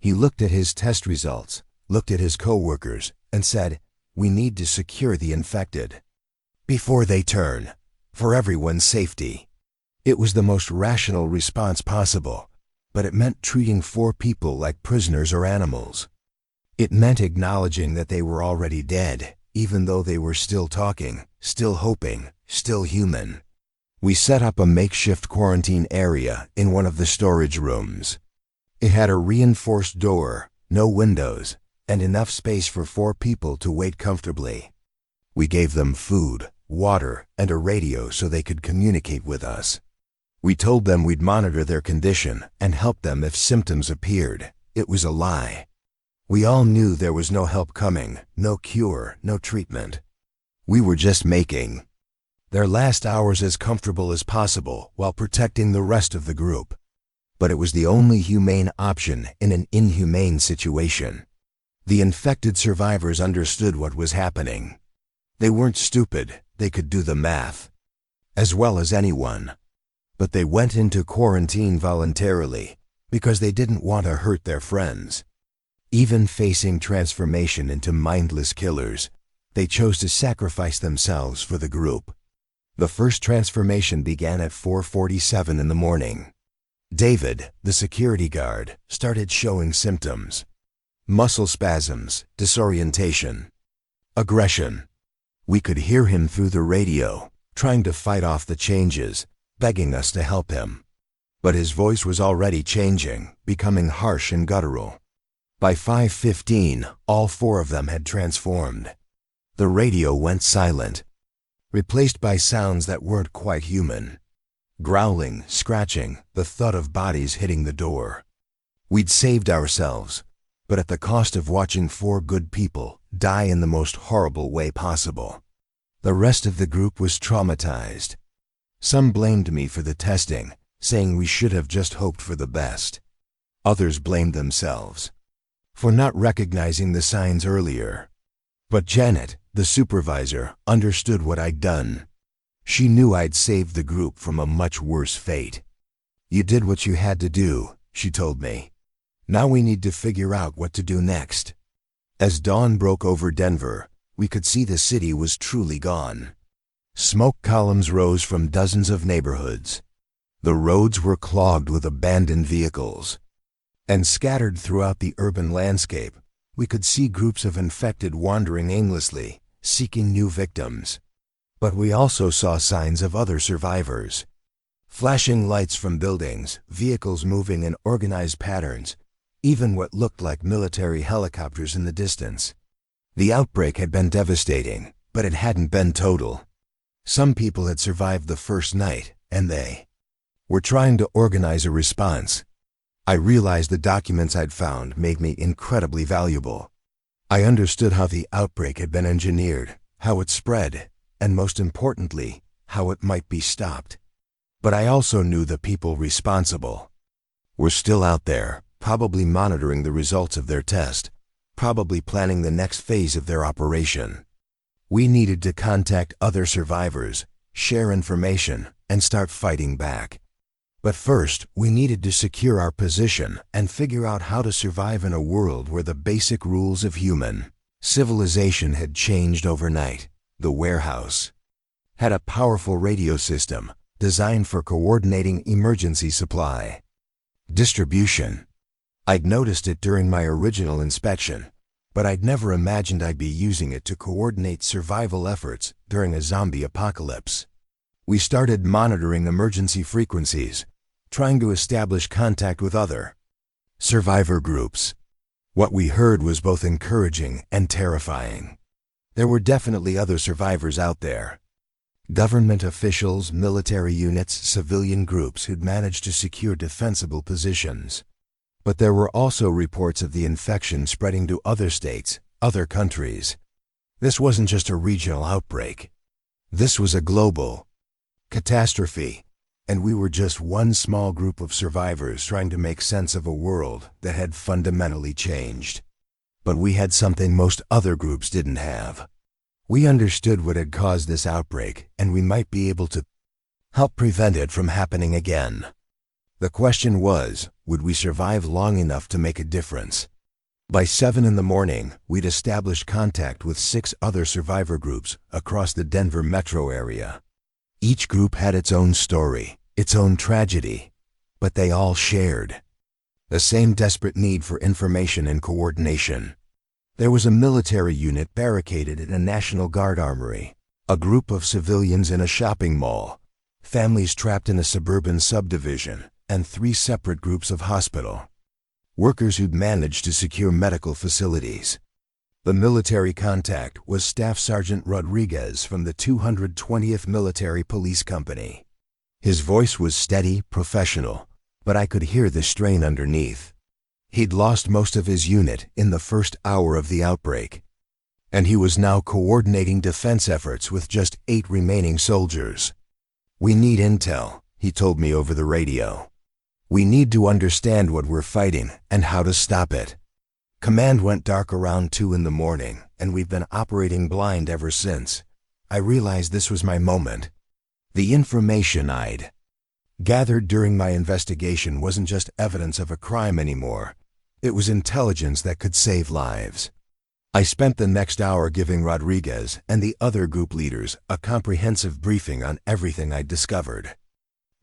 He looked at his test results, looked at his coworkers, and said, "We need to secure the infected before they turn, for everyone's safety." It was the most rational response possible, but it meant treating 4 people like prisoners or animals. It meant acknowledging that they were already dead, even though they were still talking, still hoping, still human. We set up a makeshift quarantine area in one of the storage rooms. It had a reinforced door, no windows, and enough space for 4 people to wait comfortably. We gave them food, water, and a radio so they could communicate with us. We told them we'd monitor their condition and help them if symptoms appeared. It was a lie. We all knew there was no help coming, no cure, no treatment. We were just making their last hours as comfortable as possible while protecting the rest of the group. But it was the only humane option in an inhumane situation. The infected survivors understood what was happening. They weren't stupid, they could do the math as well as anyone. But they went into quarantine voluntarily because they didn't want to hurt their friends. Even facing transformation into mindless killers, they chose to sacrifice themselves for the group. The first transformation began at 4:47 in the morning. David, the security guard, started showing symptoms. Muscle spasms, disorientation, aggression. We could hear him through the radio, trying to fight off the changes, begging us to help him. But his voice was already changing, becoming harsh and guttural. By 5:15, all 4 of them had transformed. The radio went silent, replaced by sounds that weren't quite human. Growling, scratching, the thud of bodies hitting the door. We'd saved ourselves, but at the cost of watching 4 good people die in the most horrible way possible. The rest of the group was traumatized. Some blamed me for the testing, saying we should have just hoped for the best. Others blamed themselves for not recognizing the signs earlier. But Janet, the supervisor, understood what I'd done. She knew I'd saved the group from a much worse fate. "You did what you had to do," she told me. "Now we need to figure out what to do next." As dawn broke over Denver, we could see the city was truly gone. Smoke columns rose from dozens of neighborhoods. The roads were clogged with abandoned vehicles. And scattered throughout the urban landscape, we could see groups of infected wandering aimlessly, seeking new victims. But we also saw signs of other survivors. Flashing lights from buildings, vehicles moving in organized patterns, even what looked like military helicopters in the distance. The outbreak had been devastating, but it hadn't been total. Some people had survived the first night, and they were trying to organize a response. I realized the documents I'd found made me incredibly valuable. I understood how the outbreak had been engineered, how it spread, and most importantly, how it might be stopped. But I also knew the people responsible were still out there, probably monitoring the results of their test, probably planning the next phase of their operation. We needed to contact other survivors, share information, and start fighting back. But first, we needed to secure our position and figure out how to survive in a world where the basic rules of human civilization had changed overnight. The warehouse had a powerful radio system designed for coordinating emergency supply distribution. I'd noticed it during my original inspection, but I'd never imagined I'd be using it to coordinate survival efforts during a zombie apocalypse. We started monitoring emergency frequencies, trying to establish contact with other survivor groups. What we heard was both encouraging and terrifying. There were definitely other survivors out there. Government officials, military units, civilian groups who'd managed to secure defensible positions. But there were also reports of the infection spreading to other states, other countries. This wasn't just a regional outbreak. This was a global catastrophe, and we were just one small group of survivors trying to make sense of a world that had fundamentally changed. But we had something most other groups didn't have. We understood what had caused this outbreak, and we might be able to help prevent it from happening again. The question was, would we survive long enough to make a difference? By 7 in the morning, we'd established contact with 6 other survivor groups across the Denver metro area. Each group had its own story, its own tragedy, but they all shared the same desperate need for information and coordination. There was a military unit barricaded in a National Guard armory, a group of civilians in a shopping mall, families trapped in a suburban subdivision, and 3 separate groups of hospital workers who'd managed to secure medical facilities. The military contact was Staff Sergeant Rodriguez from the 220th Military Police Company. His voice was steady, professional, but I could hear the strain underneath. He'd lost most of his unit in the first hour of the outbreak, and he was now coordinating defense efforts with just 8 remaining soldiers. "We need intel," he told me over the radio. "We need to understand what we're fighting and how to stop it." Command went dark around 2 in the morning, and we've been operating blind ever since. I realized this was my moment. The information I'd gathered during my investigation wasn't just evidence of a crime anymore. It was intelligence that could save lives. I spent the next hour giving Rodriguez and the other group leaders a comprehensive briefing on everything I'd discovered.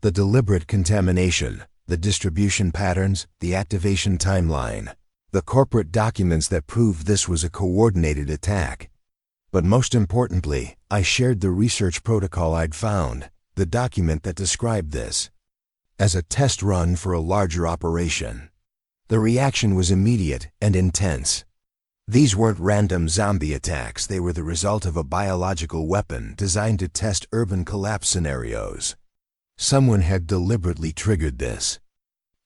The deliberate contamination, the distribution patterns, the activation timeline, the corporate documents that proved this was a coordinated attack. But most importantly, I shared the research protocol I'd found, the document that described this as a test run for a larger operation. The reaction was immediate and intense. These weren't random zombie attacks, they were the result of a biological weapon designed to test urban collapse scenarios. Someone had deliberately triggered this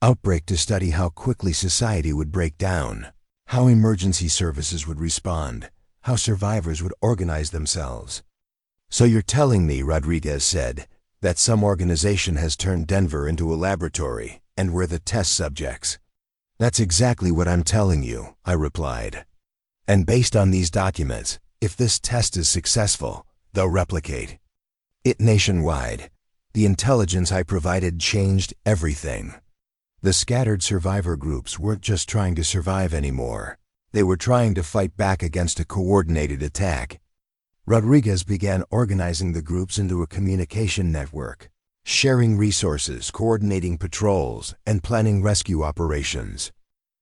outbreak to study how quickly society would break down, how emergency services would respond, how survivors would organize themselves. "So you're telling me," Rodriguez said, "that some organization has turned Denver into a laboratory, and we're the test subjects?" "That's exactly what I'm telling you," I replied. "And based on these documents, if this test is successful, they'll replicate it nationwide." The intelligence I provided changed everything. The scattered survivor groups weren't just trying to survive anymore. They were trying to fight back against a coordinated attack. Rodriguez began organizing the groups into a communication network, sharing resources, coordinating patrols, and planning rescue operations.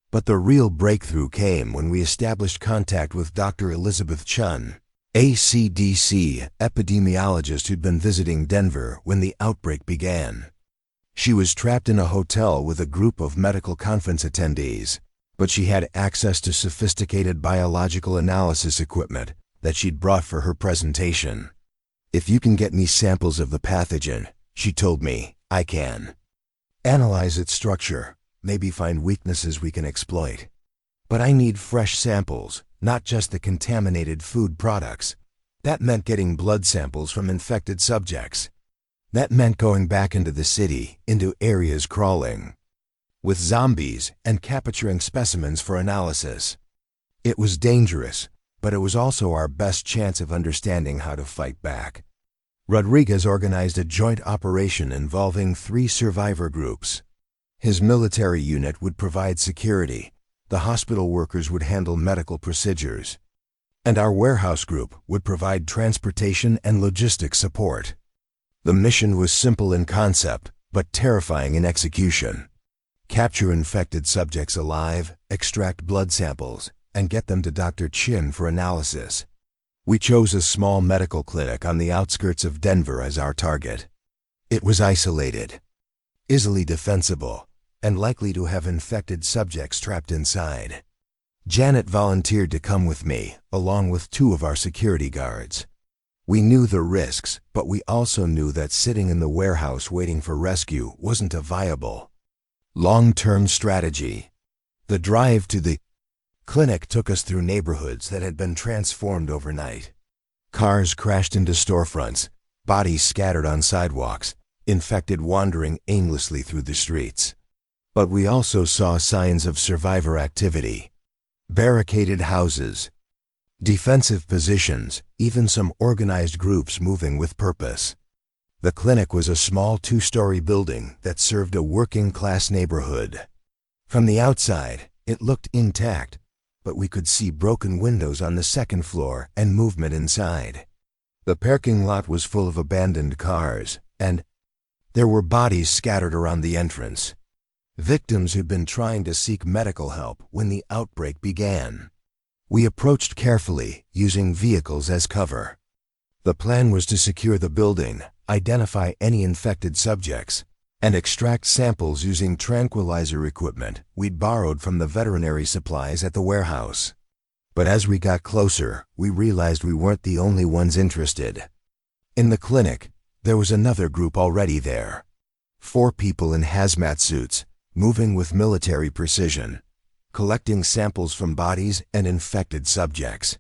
But the real breakthrough came when we established contact with Dr. Elizabeth Chun, a CDC epidemiologist who'd been visiting Denver when the outbreak began. She was trapped in a hotel with a group of medical conference attendees, but she had access to sophisticated biological analysis equipment that she'd brought for her presentation. "If you can get me samples of the pathogen," she told me, "I can analyze its structure, maybe find weaknesses we can exploit. But I need fresh samples, not just the contaminated food products." That meant getting blood samples from infected subjects. That meant going back into the city, into areas crawling with zombies, and capturing specimens for analysis. It was dangerous, but it was also our best chance of understanding how to fight back. Rodriguez organized a joint operation involving 3 survivor groups. His military unit would provide security, the hospital workers would handle medical procedures, and our warehouse group would provide transportation and logistics support. The mission was simple in concept, but terrifying in execution. Capture infected subjects alive, extract blood samples, and get them to Dr. Chin for analysis. We chose a small medical clinic on the outskirts of Denver as our target. It was isolated, easily defensible, and likely to have infected subjects trapped inside. Janet volunteered to come with me, along with 2 of our security guards. We knew the risks, but we also knew that sitting in the warehouse waiting for rescue wasn't a viable, long-term strategy. The drive to the clinic took us through neighborhoods that had been transformed overnight. Cars crashed into storefronts, bodies scattered on sidewalks, infected wandering aimlessly through the streets. But we also saw signs of survivor activity. Barricaded houses, defensive positions, even some organized groups moving with purpose. The clinic was a small 2-story building that served a working-class neighborhood. From the outside, it looked intact, but we could see broken windows on the 2nd floor and movement inside. The parking lot was full of abandoned cars, and there were bodies scattered around the entrance. Victims who'd been trying to seek medical help when the outbreak began. We approached carefully, using vehicles as cover. The plan was to secure the building, identify any infected subjects, and extract samples using tranquilizer equipment we'd borrowed from the veterinary supplies at the warehouse. But as we got closer, we realized we weren't the only ones interested. In the clinic, there was another group already there. 4 people in hazmat suits, moving with military precision, collecting samples from bodies and infected subjects.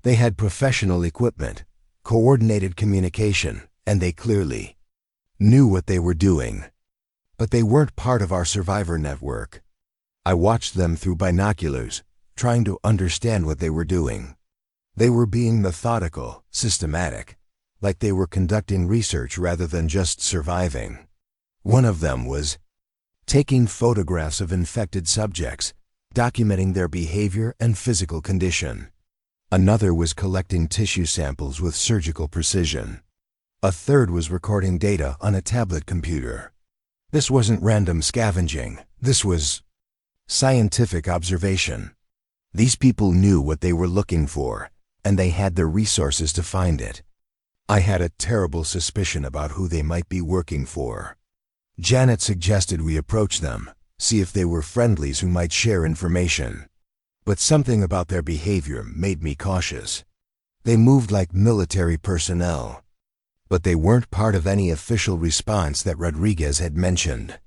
They had professional equipment, coordinated communication, and they clearly knew what they were doing. But they weren't part of our survivor network. I watched them through binoculars, trying to understand what they were doing. They were being methodical, systematic, like they were conducting research rather than just surviving. One of them was taking photographs of infected subjects, documenting their behavior and physical condition. Another was collecting tissue samples with surgical precision. A third was recording data on a tablet computer. This wasn't random scavenging. This was scientific observation. These people knew what they were looking for, and they had the resources to find it. I had a terrible suspicion about who they might be working for. Janet suggested we approach them, see if they were friendlies who might share information. But something about their behavior made me cautious. They moved like military personnel, but they weren't part of any official response that Rodriguez had mentioned.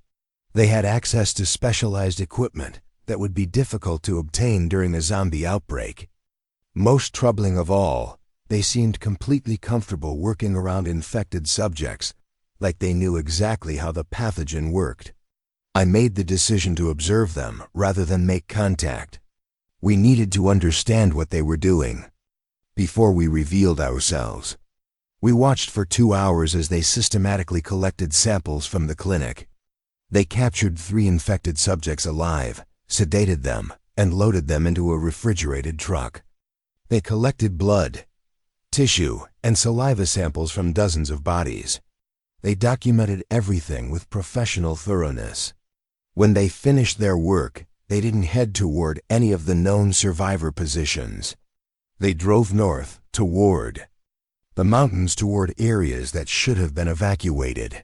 They had access to specialized equipment that would be difficult to obtain during a zombie outbreak. Most troubling of all, they seemed completely comfortable working around infected subjects, like they knew exactly how the pathogen worked. I made the decision to observe them rather than make contact. We needed to understand what they were doing before we revealed ourselves. We watched for 2 hours as they systematically collected samples from the clinic. They captured 3 infected subjects alive, sedated them, and loaded them into a refrigerated truck. They collected blood, tissue, and saliva samples from dozens of bodies. They documented everything with professional thoroughness. When they finished their work, they didn't head toward any of the known survivor positions. They drove north, toward the mountains, toward areas that should have been evacuated.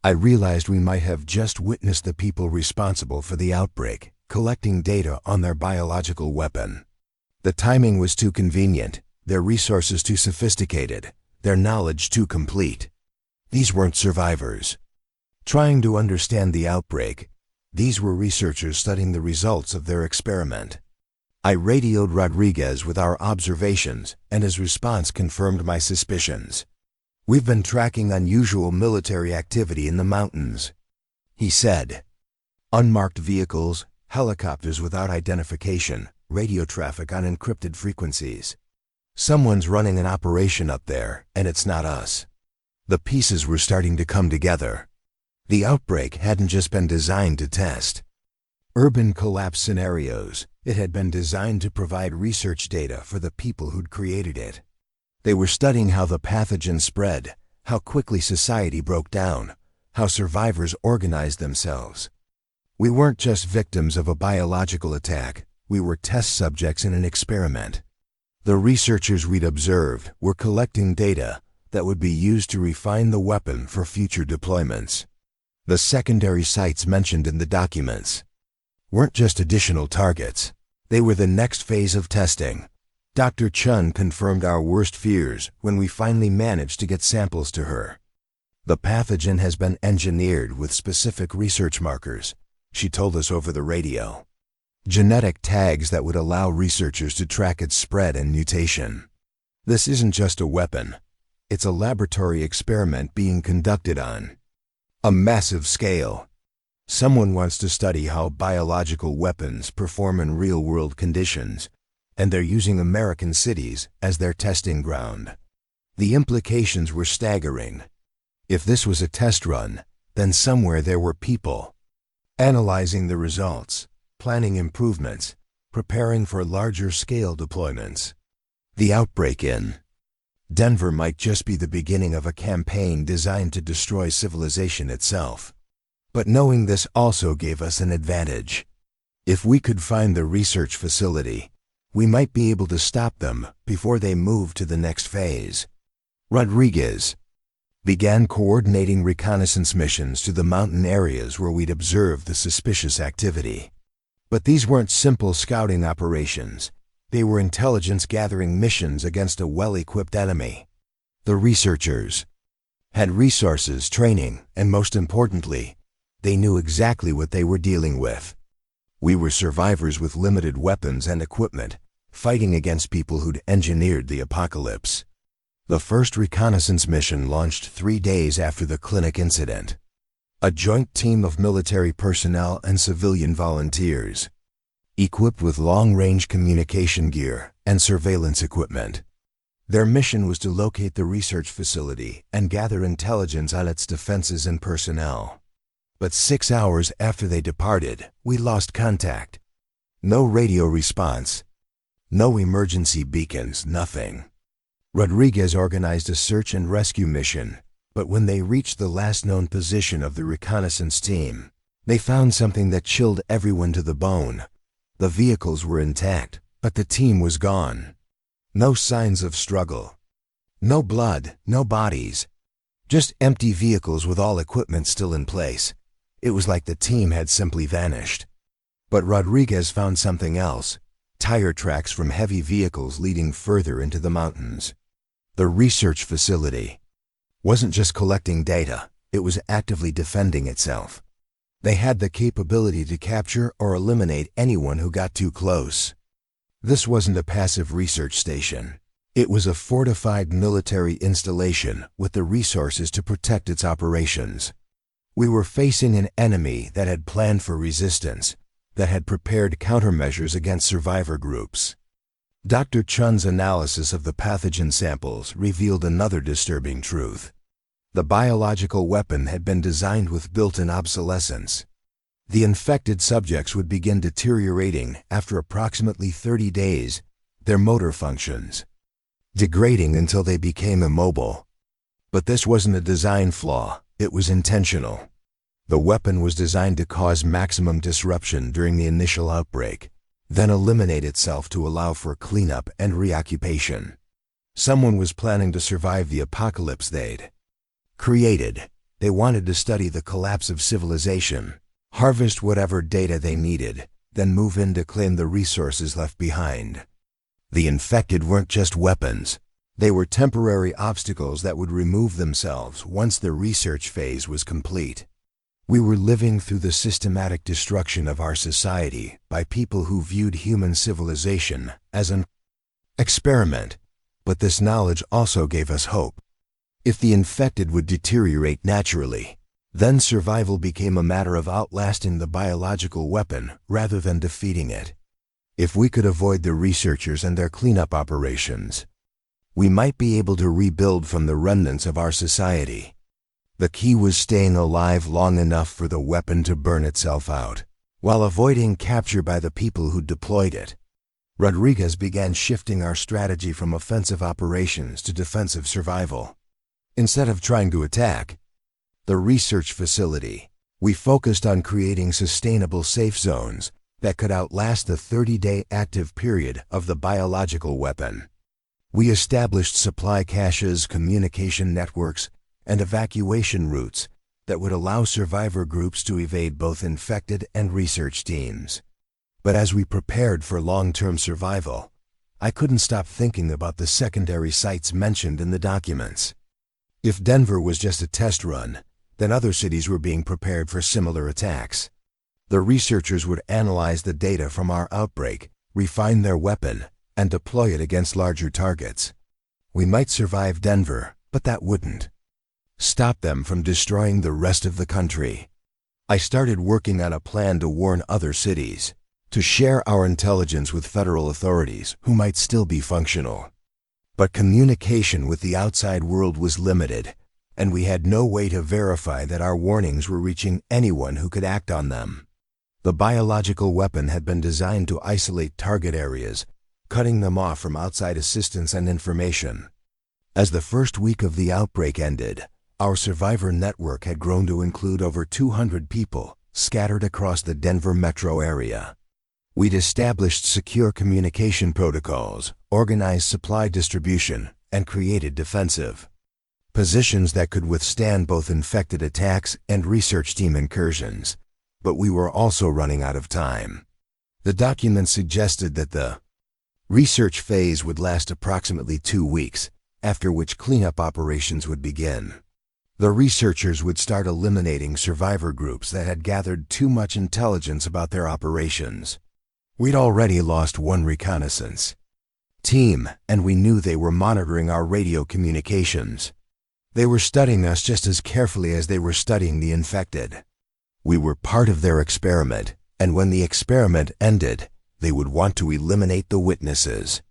I realized we might have just witnessed the people responsible for the outbreak, collecting data on their biological weapon. The timing was too convenient, their resources too sophisticated, their knowledge too complete. These weren't survivors trying to understand the outbreak. These were researchers studying the results of their experiment. I radioed Rodriguez with our observations, and his response confirmed my suspicions. "We've been tracking unusual military activity in the mountains," he said. "Unmarked vehicles, helicopters without identification, radio traffic on encrypted frequencies. Someone's running an operation up there, and it's not us." The pieces were starting to come together. The outbreak hadn't just been designed to test urban collapse scenarios. It had been designed to provide research data for the people who'd created it. They were studying how the pathogen spread, how quickly society broke down, how survivors organized themselves. We weren't just victims of a biological attack, we were test subjects in an experiment. The researchers we'd observed were collecting data that would be used to refine the weapon for future deployments. The secondary sites mentioned in the documents weren't just additional targets, they were the next phase of testing. Dr. Chun confirmed our worst fears when we finally managed to get samples to her. The pathogen has been engineered with specific research markers, she told us over the radio. Genetic tags that would allow researchers to track its spread and mutation. This isn't just a weapon, it's a laboratory experiment being conducted on a massive scale. Someone wants to study how biological weapons perform in real-world conditions, and they're using American cities as their testing ground. The implications were staggering. If this was a test run, then somewhere there were people analyzing the results, planning improvements, preparing for larger-scale deployments. The outbreak in Denver might just be the beginning of a campaign designed to destroy civilization itself. But knowing this also gave us an advantage. If we could find the research facility, we might be able to stop them before they move to the next phase. Rodriguez began coordinating reconnaissance missions to the mountain areas where we'd observed the suspicious activity. But these weren't simple scouting operations. They were intelligence-gathering missions against a well-equipped enemy. The researchers had resources, training, and most importantly, they knew exactly what they were dealing with. We were survivors with limited weapons and equipment, fighting against people who'd engineered the apocalypse. The first reconnaissance mission launched 3 days after the clinic incident. A joint team of military personnel and civilian volunteers, equipped with long-range communication gear and surveillance equipment. Their mission was to locate the research facility and gather intelligence on its defenses and personnel. But 6 hours after they departed, we lost contact. No radio response, no emergency beacons, nothing. Rodriguez organized a search and rescue mission, but when they reached the last known position of the reconnaissance team, they found something that chilled everyone to the bone. The vehicles were intact, but the team was gone. No signs of struggle. No blood, no bodies. Just empty vehicles with all equipment still in place. It was like the team had simply vanished. But Rodriguez found something else. Tire tracks from heavy vehicles leading further into the mountains. The research facility wasn't just collecting data, it was actively defending itself. They had the capability to capture or eliminate anyone who got too close. This wasn't a passive research station. It was a fortified military installation with the resources to protect its operations. We were facing an enemy that had planned for resistance, that had prepared countermeasures against survivor groups. Dr. Chun's analysis of the pathogen samples revealed another disturbing truth. The biological weapon had been designed with built-in obsolescence. The infected subjects would begin deteriorating after approximately 30 days, their motor functions degrading until they became immobile. But this wasn't a design flaw, it was intentional. The weapon was designed to cause maximum disruption during the initial outbreak, then eliminate itself to allow for cleanup and reoccupation. Someone was planning to survive the apocalypse they'd created. They wanted to study the collapse of civilization, harvest whatever data they needed, then move in to claim the resources left behind. The infected weren't just weapons. They were temporary obstacles that would remove themselves once the research phase was complete. We were living through the systematic destruction of our society by people who viewed human civilization as an experiment, but this knowledge also gave us hope. If the infected would deteriorate naturally, then survival became a matter of outlasting the biological weapon rather than defeating it. If we could avoid the researchers and their cleanup operations, we might be able to rebuild from the remnants of our society. The key was staying alive long enough for the weapon to burn itself out, while avoiding capture by the people who deployed it. Rodriguez began shifting our strategy from offensive operations to defensive survival. Instead of trying to attack the research facility, we focused on creating sustainable safe zones that could outlast the 30-day active period of the biological weapon. We established supply caches, communication networks, and evacuation routes that would allow survivor groups to evade both infected and research teams. But as we prepared for long-term survival, I couldn't stop thinking about the secondary sites mentioned in the documents. If Denver was just a test run, then other cities were being prepared for similar attacks. The researchers would analyze the data from our outbreak, refine their weapon, and deploy it against larger targets. We might survive Denver, but that wouldn't stop them from destroying the rest of the country. I started working on a plan to warn other cities, to share our intelligence with federal authorities who might still be functional. But communication with the outside world was limited, and we had no way to verify that our warnings were reaching anyone who could act on them. The biological weapon had been designed to isolate target areas, cutting them off from outside assistance and information. As the first week of the outbreak ended, our survivor network had grown to include over 200 people scattered across the Denver metro area. We'd established secure communication protocols, organized supply distribution, and created defensive positions that could withstand both infected attacks and research team incursions. But we were also running out of time. The document suggested that the research phase would last approximately 2 weeks, after which cleanup operations would begin. The researchers would start eliminating survivor groups that had gathered too much intelligence about their operations. We'd already lost one reconnaissance team, and we knew they were monitoring our radio communications. They were studying us just as carefully as they were studying the infected. We were part of their experiment, and when the experiment ended, they would want to eliminate the witnesses.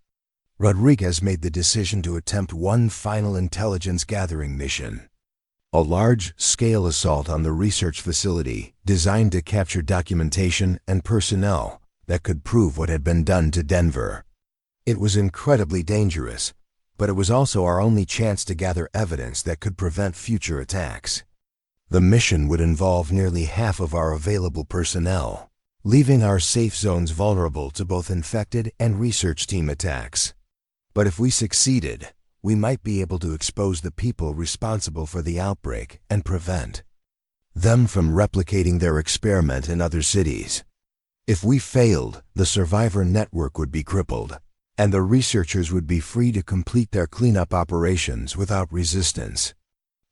Rodriguez made the decision to attempt one final intelligence gathering mission. A large-scale assault on the research facility designed to capture documentation and personnel that could prove what had been done to Denver. It was incredibly dangerous, but it was also our only chance to gather evidence that could prevent future attacks. The mission would involve nearly half of our available personnel, leaving our safe zones vulnerable to both infected and research team attacks. But if we succeeded, we might be able to expose the people responsible for the outbreak and prevent them from replicating their experiment in other cities. If we failed, the survivor network would be crippled, and the researchers would be free to complete their cleanup operations without resistance.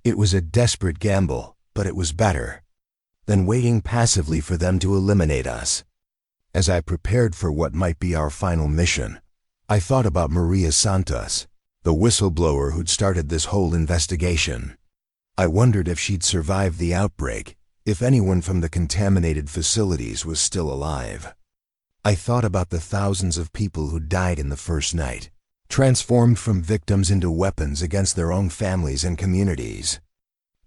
It was a desperate gamble, but it was better than waiting passively for them to eliminate us. As I prepared for what might be our final mission, I thought about Maria Santos, the whistleblower who'd started this whole investigation. I wondered if she'd survived the outbreak, if anyone from the contaminated facilities was still alive. I thought about the thousands of people who died in the first night, transformed from victims into weapons against their own families and communities.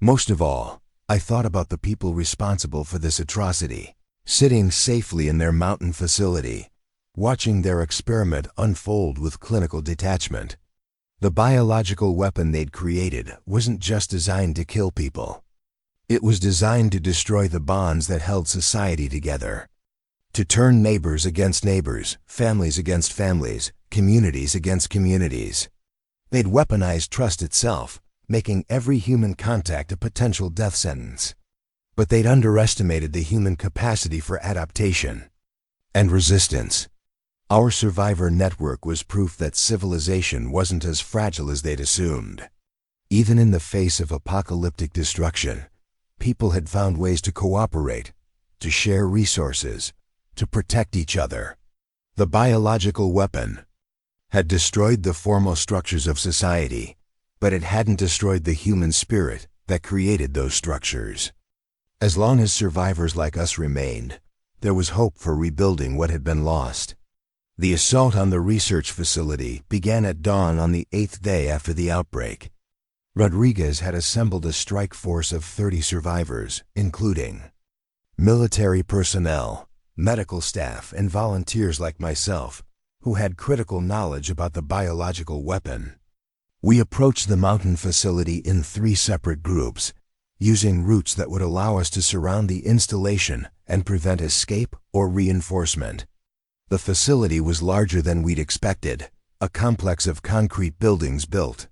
Most of all, I thought about the people responsible for this atrocity, sitting safely in their mountain facility, watching their experiment unfold with clinical detachment. The biological weapon they'd created wasn't just designed to kill people. It was designed to destroy the bonds that held society together, to turn neighbors against neighbors, families against families, communities against communities. They'd weaponized trust itself, making every human contact a potential death sentence. But they'd underestimated the human capacity for adaptation and resistance. Our survivor network was proof that civilization wasn't as fragile as they'd assumed. Even in the face of apocalyptic destruction, people had found ways to cooperate, to share resources, to protect each other. The biological weapon had destroyed the formal structures of society, but it hadn't destroyed the human spirit that created those structures. As long as survivors like us remained, there was hope for rebuilding what had been lost. The assault on the research facility began at dawn on the 8th day after the outbreak. Rodriguez had assembled a strike force of 30 survivors, including military personnel, medical staff, and volunteers like myself, who had critical knowledge about the biological weapon. We approached the mountain facility in 3 separate groups, using routes that would allow us to surround the installation and prevent escape or reinforcement. The facility was larger than we'd expected, a complex of concrete buildings built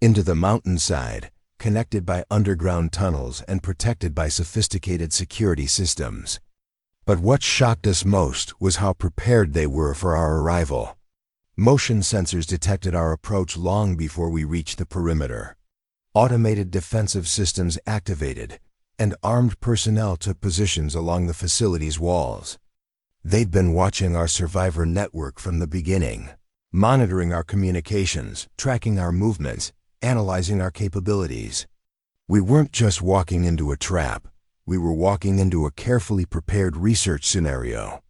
into the mountainside, connected by underground tunnels and protected by sophisticated security systems. But what shocked us most was how prepared they were for our arrival. Motion sensors detected our approach long before we reached the perimeter. Automated defensive systems activated, and armed personnel took positions along the facility's walls. They'd been watching our survivor network from the beginning, monitoring our communications, tracking our movements, analyzing our capabilities. We weren't just walking into a trap, we were walking into a carefully prepared research scenario.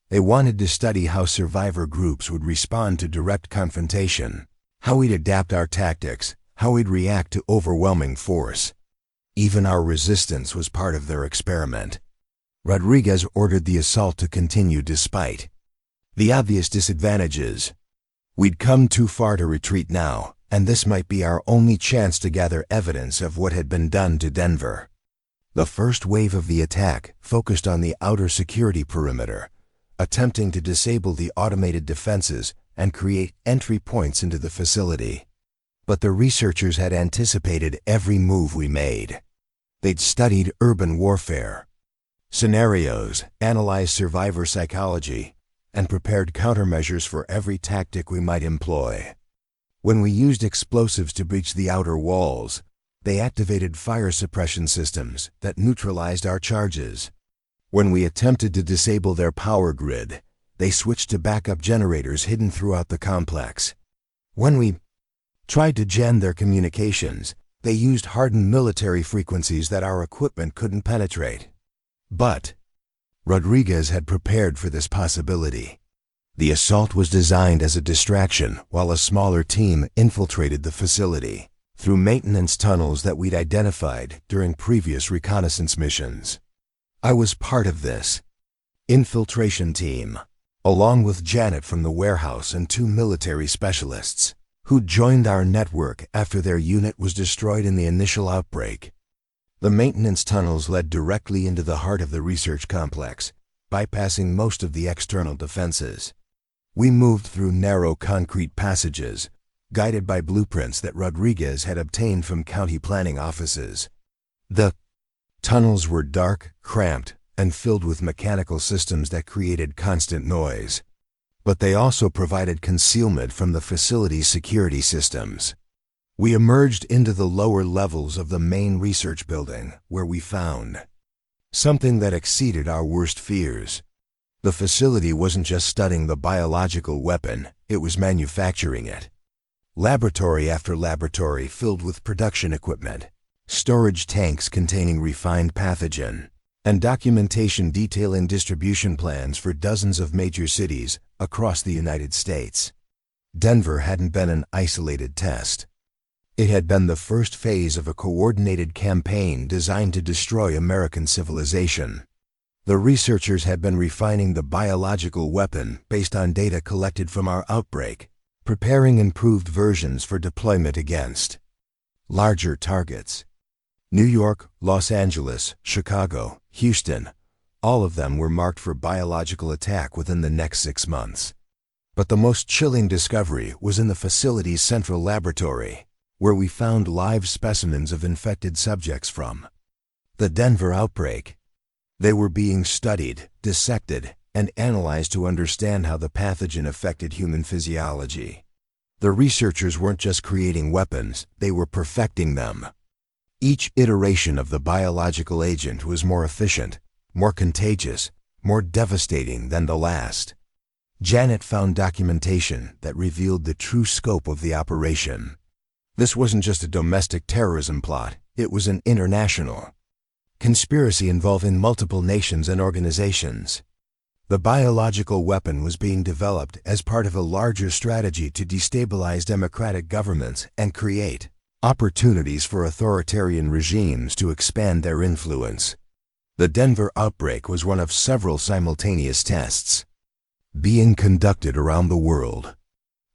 They wanted to study how survivor groups would respond to direct confrontation, how we'd adapt our tactics, how we'd react to overwhelming force. Even our resistance was part of their experiment. Rodriguez ordered the assault to continue despite the obvious disadvantages. We'd come too far to retreat now, and this might be our only chance to gather evidence of what had been done to Denver. The first wave of the attack focused on the outer security perimeter, attempting to disable the automated defenses and create entry points into the facility. But the researchers had anticipated every move we made. They'd studied urban warfare scenarios, analyzed survivor psychology, and prepared countermeasures for every tactic we might employ. When we used explosives to breach the outer walls, they activated fire suppression systems that neutralized our charges. When we attempted to disable their power grid, they switched to backup generators hidden throughout the complex. When we tried to jam their communications, they used hardened military frequencies that our equipment couldn't penetrate. But Rodriguez had prepared for this possibility. The assault was designed as a distraction while a smaller team infiltrated the facility through maintenance tunnels that we'd identified during previous reconnaissance missions. I was part of this infiltration team, along with Janet from the warehouse and 2 military specialists, who joined our network after their unit was destroyed in the initial outbreak. The maintenance tunnels led directly into the heart of the research complex, bypassing most of the external defenses. We moved through narrow concrete passages, guided by blueprints that Rodriguez had obtained from county planning offices. The tunnels were dark, cramped, and filled with mechanical systems that created constant noise. But they also provided concealment from the facility's security systems. We emerged into the lower levels of the main research building, where we found something that exceeded our worst fears. The facility wasn't just studying the biological weapon, it was manufacturing it. Laboratory after laboratory filled with production equipment, storage tanks containing refined pathogen, and documentation detailing distribution plans for dozens of major cities across the United States. Denver hadn't been an isolated test. It had been the first phase of a coordinated campaign designed to destroy American civilization. The researchers had been refining the biological weapon based on data collected from our outbreak, preparing improved versions for deployment against larger targets. New York, Los Angeles, Chicago, Houston, all of them were marked for biological attack within the next 6 months. But the most chilling discovery was in the facility's central laboratory, where we found live specimens of infected subjects from the Denver outbreak. They were being studied, dissected, and analyzed to understand how the pathogen affected human physiology. The researchers weren't just creating weapons, they were perfecting them. Each iteration of the biological agent was more efficient, more contagious, more devastating than the last. Janet found documentation that revealed the true scope of the operation. This wasn't just a domestic terrorism plot, it was an international conspiracy involving multiple nations and organizations. The biological weapon was being developed as part of a larger strategy to destabilize democratic governments and create opportunities for authoritarian regimes to expand their influence. The Denver outbreak was one of several simultaneous tests being conducted around the world.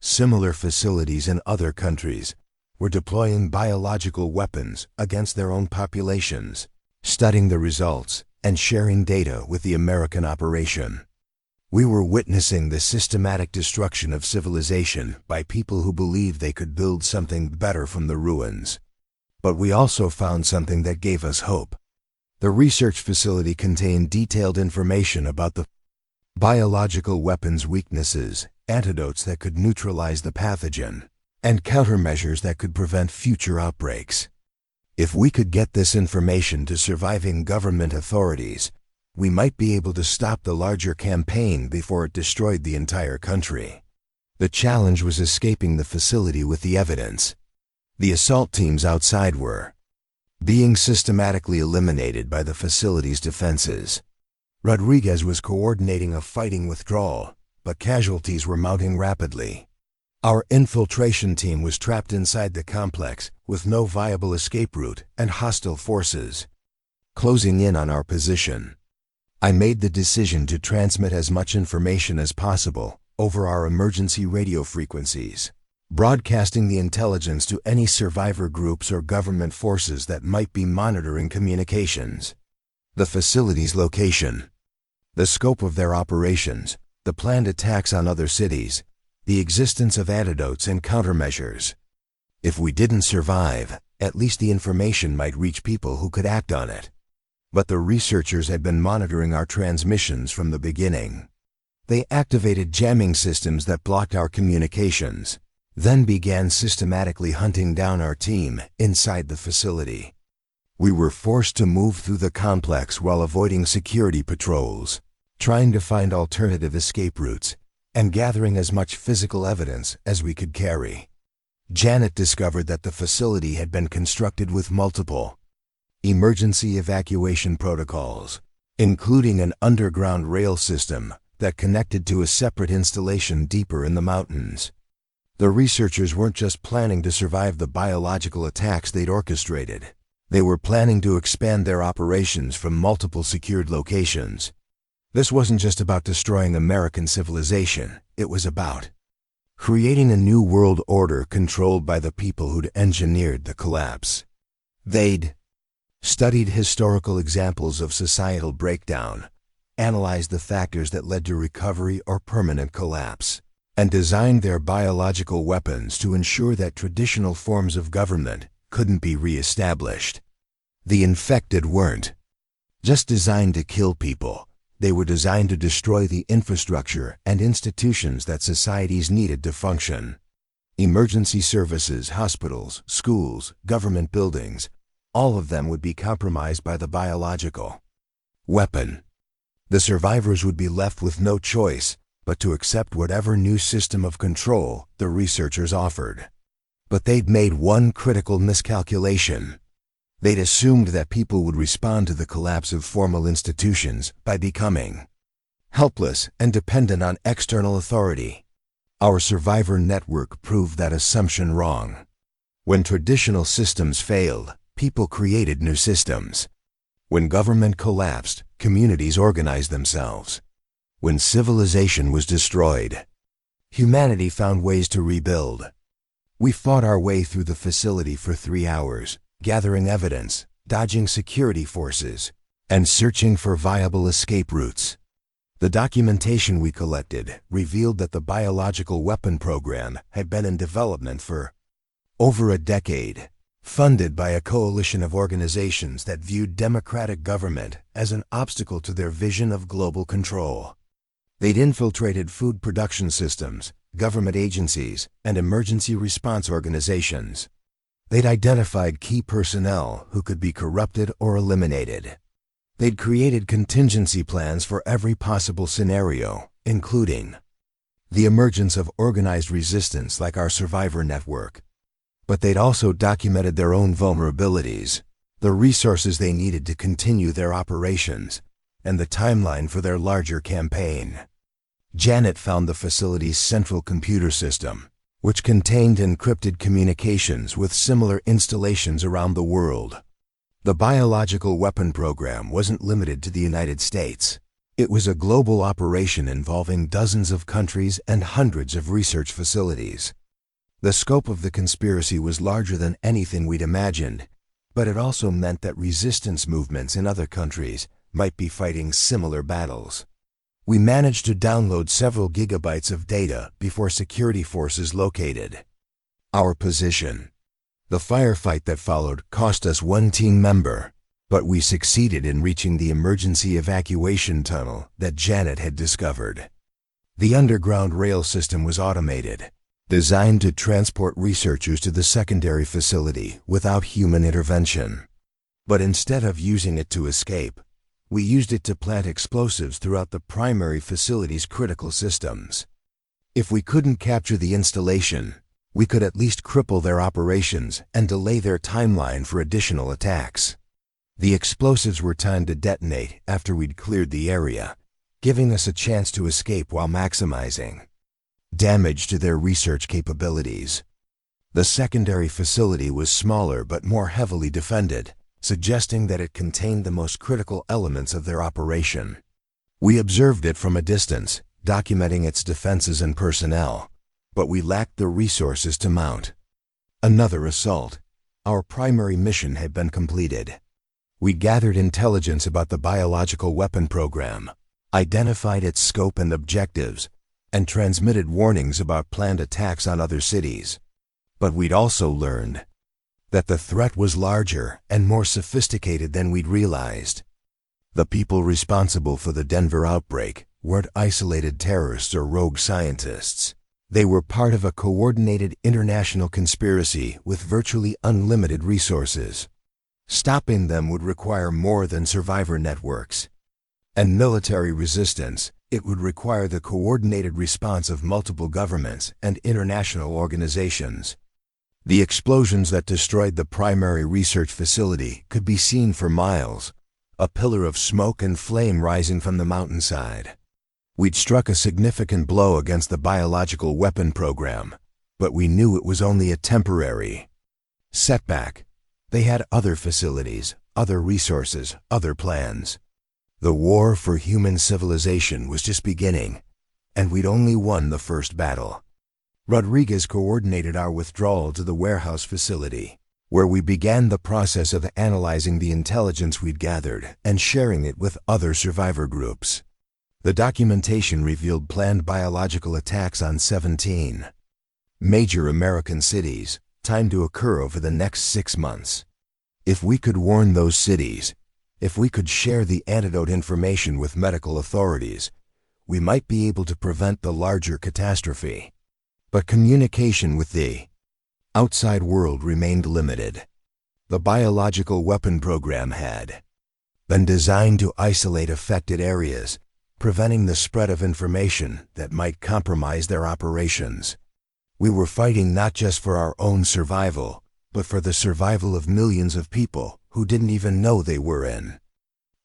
Similar facilities in other countries were deploying biological weapons against their own populations, studying the results and sharing data with the American operation. We were witnessing the systematic destruction of civilization by people who believed they could build something better from the ruins. But we also found something that gave us hope. The research facility contained detailed information about the biological weapons' weaknesses, antidotes that could neutralize the pathogen, and countermeasures that could prevent future outbreaks. If we could get this information to surviving government authorities, we might be able to stop the larger campaign before it destroyed the entire country. The challenge was escaping the facility with the evidence. The assault teams outside were being systematically eliminated by the facility's defenses. Rodriguez was coordinating a fighting withdrawal, but casualties were mounting rapidly. Our infiltration team was trapped inside the complex with no viable escape route and hostile forces closing in on our position. I made the decision to transmit as much information as possible over our emergency radio frequencies, broadcasting the intelligence to any survivor groups or government forces that might be monitoring communications. The facility's location, the scope of their operations, the planned attacks on other cities, the existence of antidotes and countermeasures. If we didn't survive, at least the information might reach people who could act on it. But the researchers had been monitoring our transmissions from the beginning. They activated jamming systems that blocked our communications, then began systematically hunting down our team inside the facility. We were forced to move through the complex while avoiding security patrols, trying to find alternative escape routes, and gathering as much physical evidence as we could carry. Janet discovered that the facility had been constructed with multiple emergency evacuation protocols, including an underground rail system that connected to a separate installation deeper in the mountains. The researchers weren't just planning to survive the biological attacks they'd orchestrated. They were planning to expand their operations from multiple secured locations. This wasn't just about destroying American civilization. It was about creating a new world order controlled by the people who'd engineered the collapse. They'd studied historical examples of societal breakdown, analyzed the factors that led to recovery or permanent collapse, and designed their biological weapons to ensure that traditional forms of government couldn't be re-established. The infected weren't just designed to kill people. They were designed to destroy the infrastructure and institutions that societies needed to function. Emergency services, hospitals, schools, government buildings, all of them would be compromised by the biological weapon. The survivors would be left with no choice but to accept whatever new system of control the researchers offered. But they'd made one critical miscalculation. They'd assumed that people would respond to the collapse of formal institutions by becoming helpless and dependent on external authority. Our survivor network proved that assumption wrong. When traditional systems failed, people created new systems. When government collapsed, communities organized themselves. When civilization was destroyed, humanity found ways to rebuild. We fought our way through the facility for 3 hours, gathering evidence, dodging security forces, and searching for viable escape routes. The documentation we collected revealed that the biological weapon program had been in development for over a decade, funded by a coalition of organizations that viewed democratic government as an obstacle to their vision of global control. They'd infiltrated food production systems, government agencies, and emergency response organizations. They'd identified key personnel who could be corrupted or eliminated. They'd created contingency plans for every possible scenario, including the emergence of organized resistance like our survivor network. But they'd also documented their own vulnerabilities, the resources they needed to continue their operations, and the timeline for their larger campaign. Janet found the facility's central computer system, which contained encrypted communications with similar installations around the world. The biological weapon program wasn't limited to the United States. It was a global operation involving dozens of countries and hundreds of research facilities. The scope of the conspiracy was larger than anything we'd imagined, but it also meant that resistance movements in other countries might be fighting similar battles. We managed to download several gigabytes of data before security forces located our position. The firefight that followed cost us one team member, but we succeeded in reaching the emergency evacuation tunnel that Janet had discovered. The underground rail system was automated, designed to transport researchers to the secondary facility without human intervention. But instead of using it to escape, we used it to plant explosives throughout the primary facility's critical systems. If we couldn't capture the installation, we could at least cripple their operations and delay their timeline for additional attacks. The explosives were timed to detonate after we'd cleared the area, giving us a chance to escape while maximizing damage to their research capabilities. The secondary facility was smaller but more heavily defended, suggesting that it contained the most critical elements of their operation. We observed it from a distance, documenting its defenses and personnel, but we lacked the resources to mount another assault. Our primary mission had been completed. We gathered intelligence about the biological weapon program, identified its scope and objectives, and transmitted warnings about planned attacks on other cities. But we'd also learned that the threat was larger and more sophisticated than we'd realized. The people responsible for the Denver outbreak weren't isolated terrorists or rogue scientists. They were part of a coordinated international conspiracy with virtually unlimited resources. Stopping them would require more than survivor networks and military resistance. It would require the coordinated response of multiple governments and international organizations. The explosions that destroyed the primary research facility could be seen for miles, a pillar of smoke and flame rising from the mountainside. We'd struck a significant blow against the biological weapon program, but we knew it was only a temporary setback. They had other facilities, other resources, other plans. The war for human civilization was just beginning, and we'd only won the first battle. Rodriguez coordinated our withdrawal to the warehouse facility, where we began the process of analyzing the intelligence we'd gathered and sharing it with other survivor groups. The documentation revealed planned biological attacks on 17 major American cities, timed to occur over the next 6 months. If we could warn those cities, if we could share the antidote information with medical authorities, we might be able to prevent the larger catastrophe. But communication with the outside world remained limited. The biological weapon program had been designed to isolate affected areas, preventing the spread of information that might compromise their operations. We were fighting not just for our own survival, but for the survival of millions of people who didn't even know they were in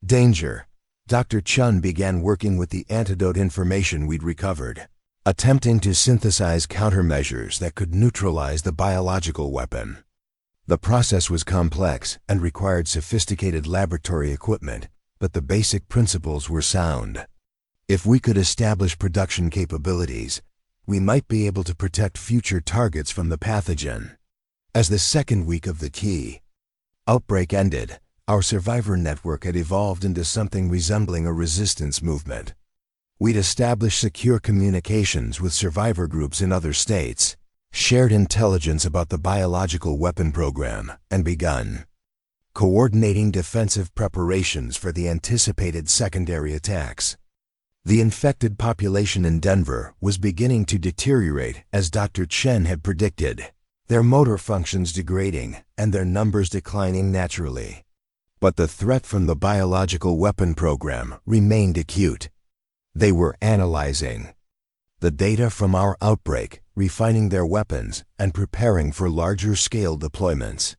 danger. Dr. Chun began working with the antidote information we'd recovered, attempting to synthesize countermeasures that could neutralize the biological weapon. The process was complex and required sophisticated laboratory equipment, but the basic principles were sound. If we could establish production capabilities, we might be able to protect future targets from the pathogen. As the second week of the key outbreak ended, our survivor network had evolved into something resembling a resistance movement. We'd established secure communications with survivor groups in other states, shared intelligence about the biological weapon program, and begun coordinating defensive preparations for the anticipated secondary attacks. The infected population in Denver was beginning to deteriorate as Dr. Chen had predicted, their motor functions degrading and their numbers declining naturally. But the threat from the biological weapon program remained acute. They were analyzing the data from our outbreak, refining their weapons, and preparing for larger-scale deployments.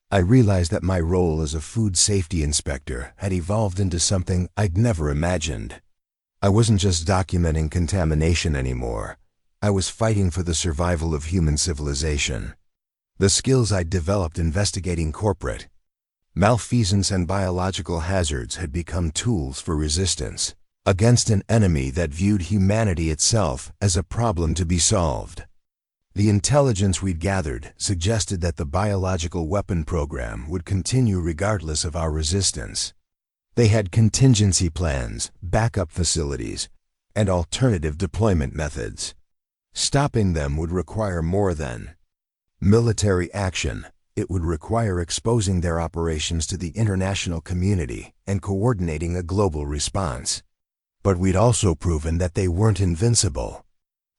I realized that my role as a food safety inspector had evolved into something I'd never imagined. I wasn't just documenting contamination anymore. I was fighting for the survival of human civilization. The skills I'd developed investigating corporate malfeasance and biological hazards had become tools for resistance against an enemy that viewed humanity itself as a problem to be solved. The intelligence we'd gathered suggested that the biological weapon program would continue regardless of our resistance. They had contingency plans, backup facilities, and alternative deployment methods. Stopping them would require more than military action. It would require exposing their operations to the international community and coordinating a global response. But we'd also proven that they weren't invincible.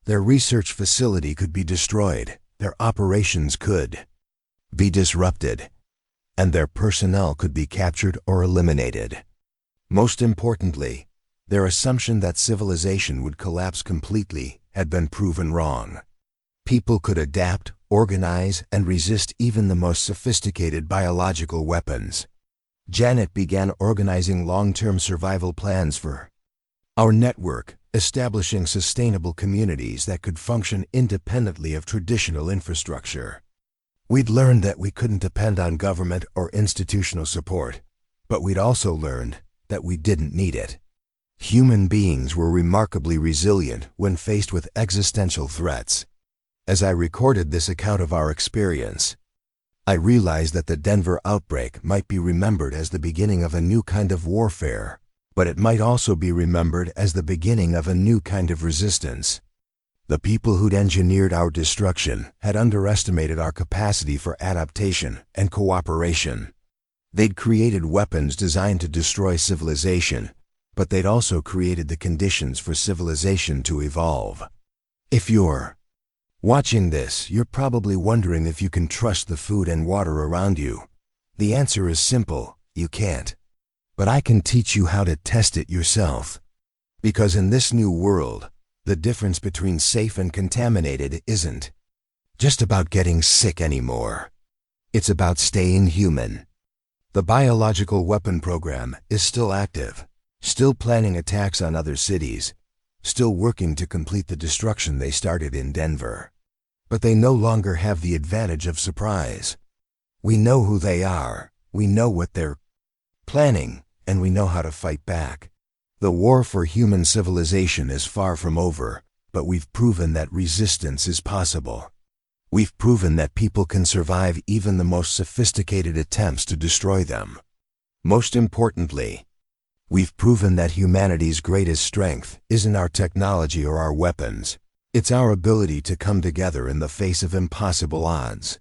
Their research facility could be destroyed, their operations could be disrupted, and their personnel could be captured or eliminated. Most importantly, their assumption that civilization would collapse completely had been proven wrong. People could adapt, organize, and resist even the most sophisticated biological weapons. Janet began organizing long-term survival plans for our network, establishing sustainable communities that could function independently of traditional infrastructure. We'd learned that we couldn't depend on government or institutional support, but we'd also learned that we didn't need it. Human beings were remarkably resilient when faced with existential threats. As I recorded this account of our experience, I realized that the Denver outbreak might be remembered as the beginning of a new kind of warfare, but it might also be remembered as the beginning of a new kind of resistance. The people who'd engineered our destruction had underestimated our capacity for adaptation and cooperation. They'd created weapons designed to destroy civilization, but they'd also created the conditions for civilization to evolve. If you're watching this, you're probably wondering if you can trust the food and water around you. The answer is simple: you can't. But I can teach you how to test it yourself. Because in this new world, the difference between safe and contaminated isn't just about getting sick anymore. It's about staying human. The biological weapon program is still active, still planning attacks on other cities, still working to complete the destruction they started in Denver. But they no longer have the advantage of surprise. We know who they are, we know what they're planning, and we know how to fight back. The war for human civilization is far from over, but we've proven that resistance is possible. We've proven that people can survive even the most sophisticated attempts to destroy them. Most importantly, we've proven that humanity's greatest strength isn't our technology or our weapons. It's our ability to come together in the face of impossible odds.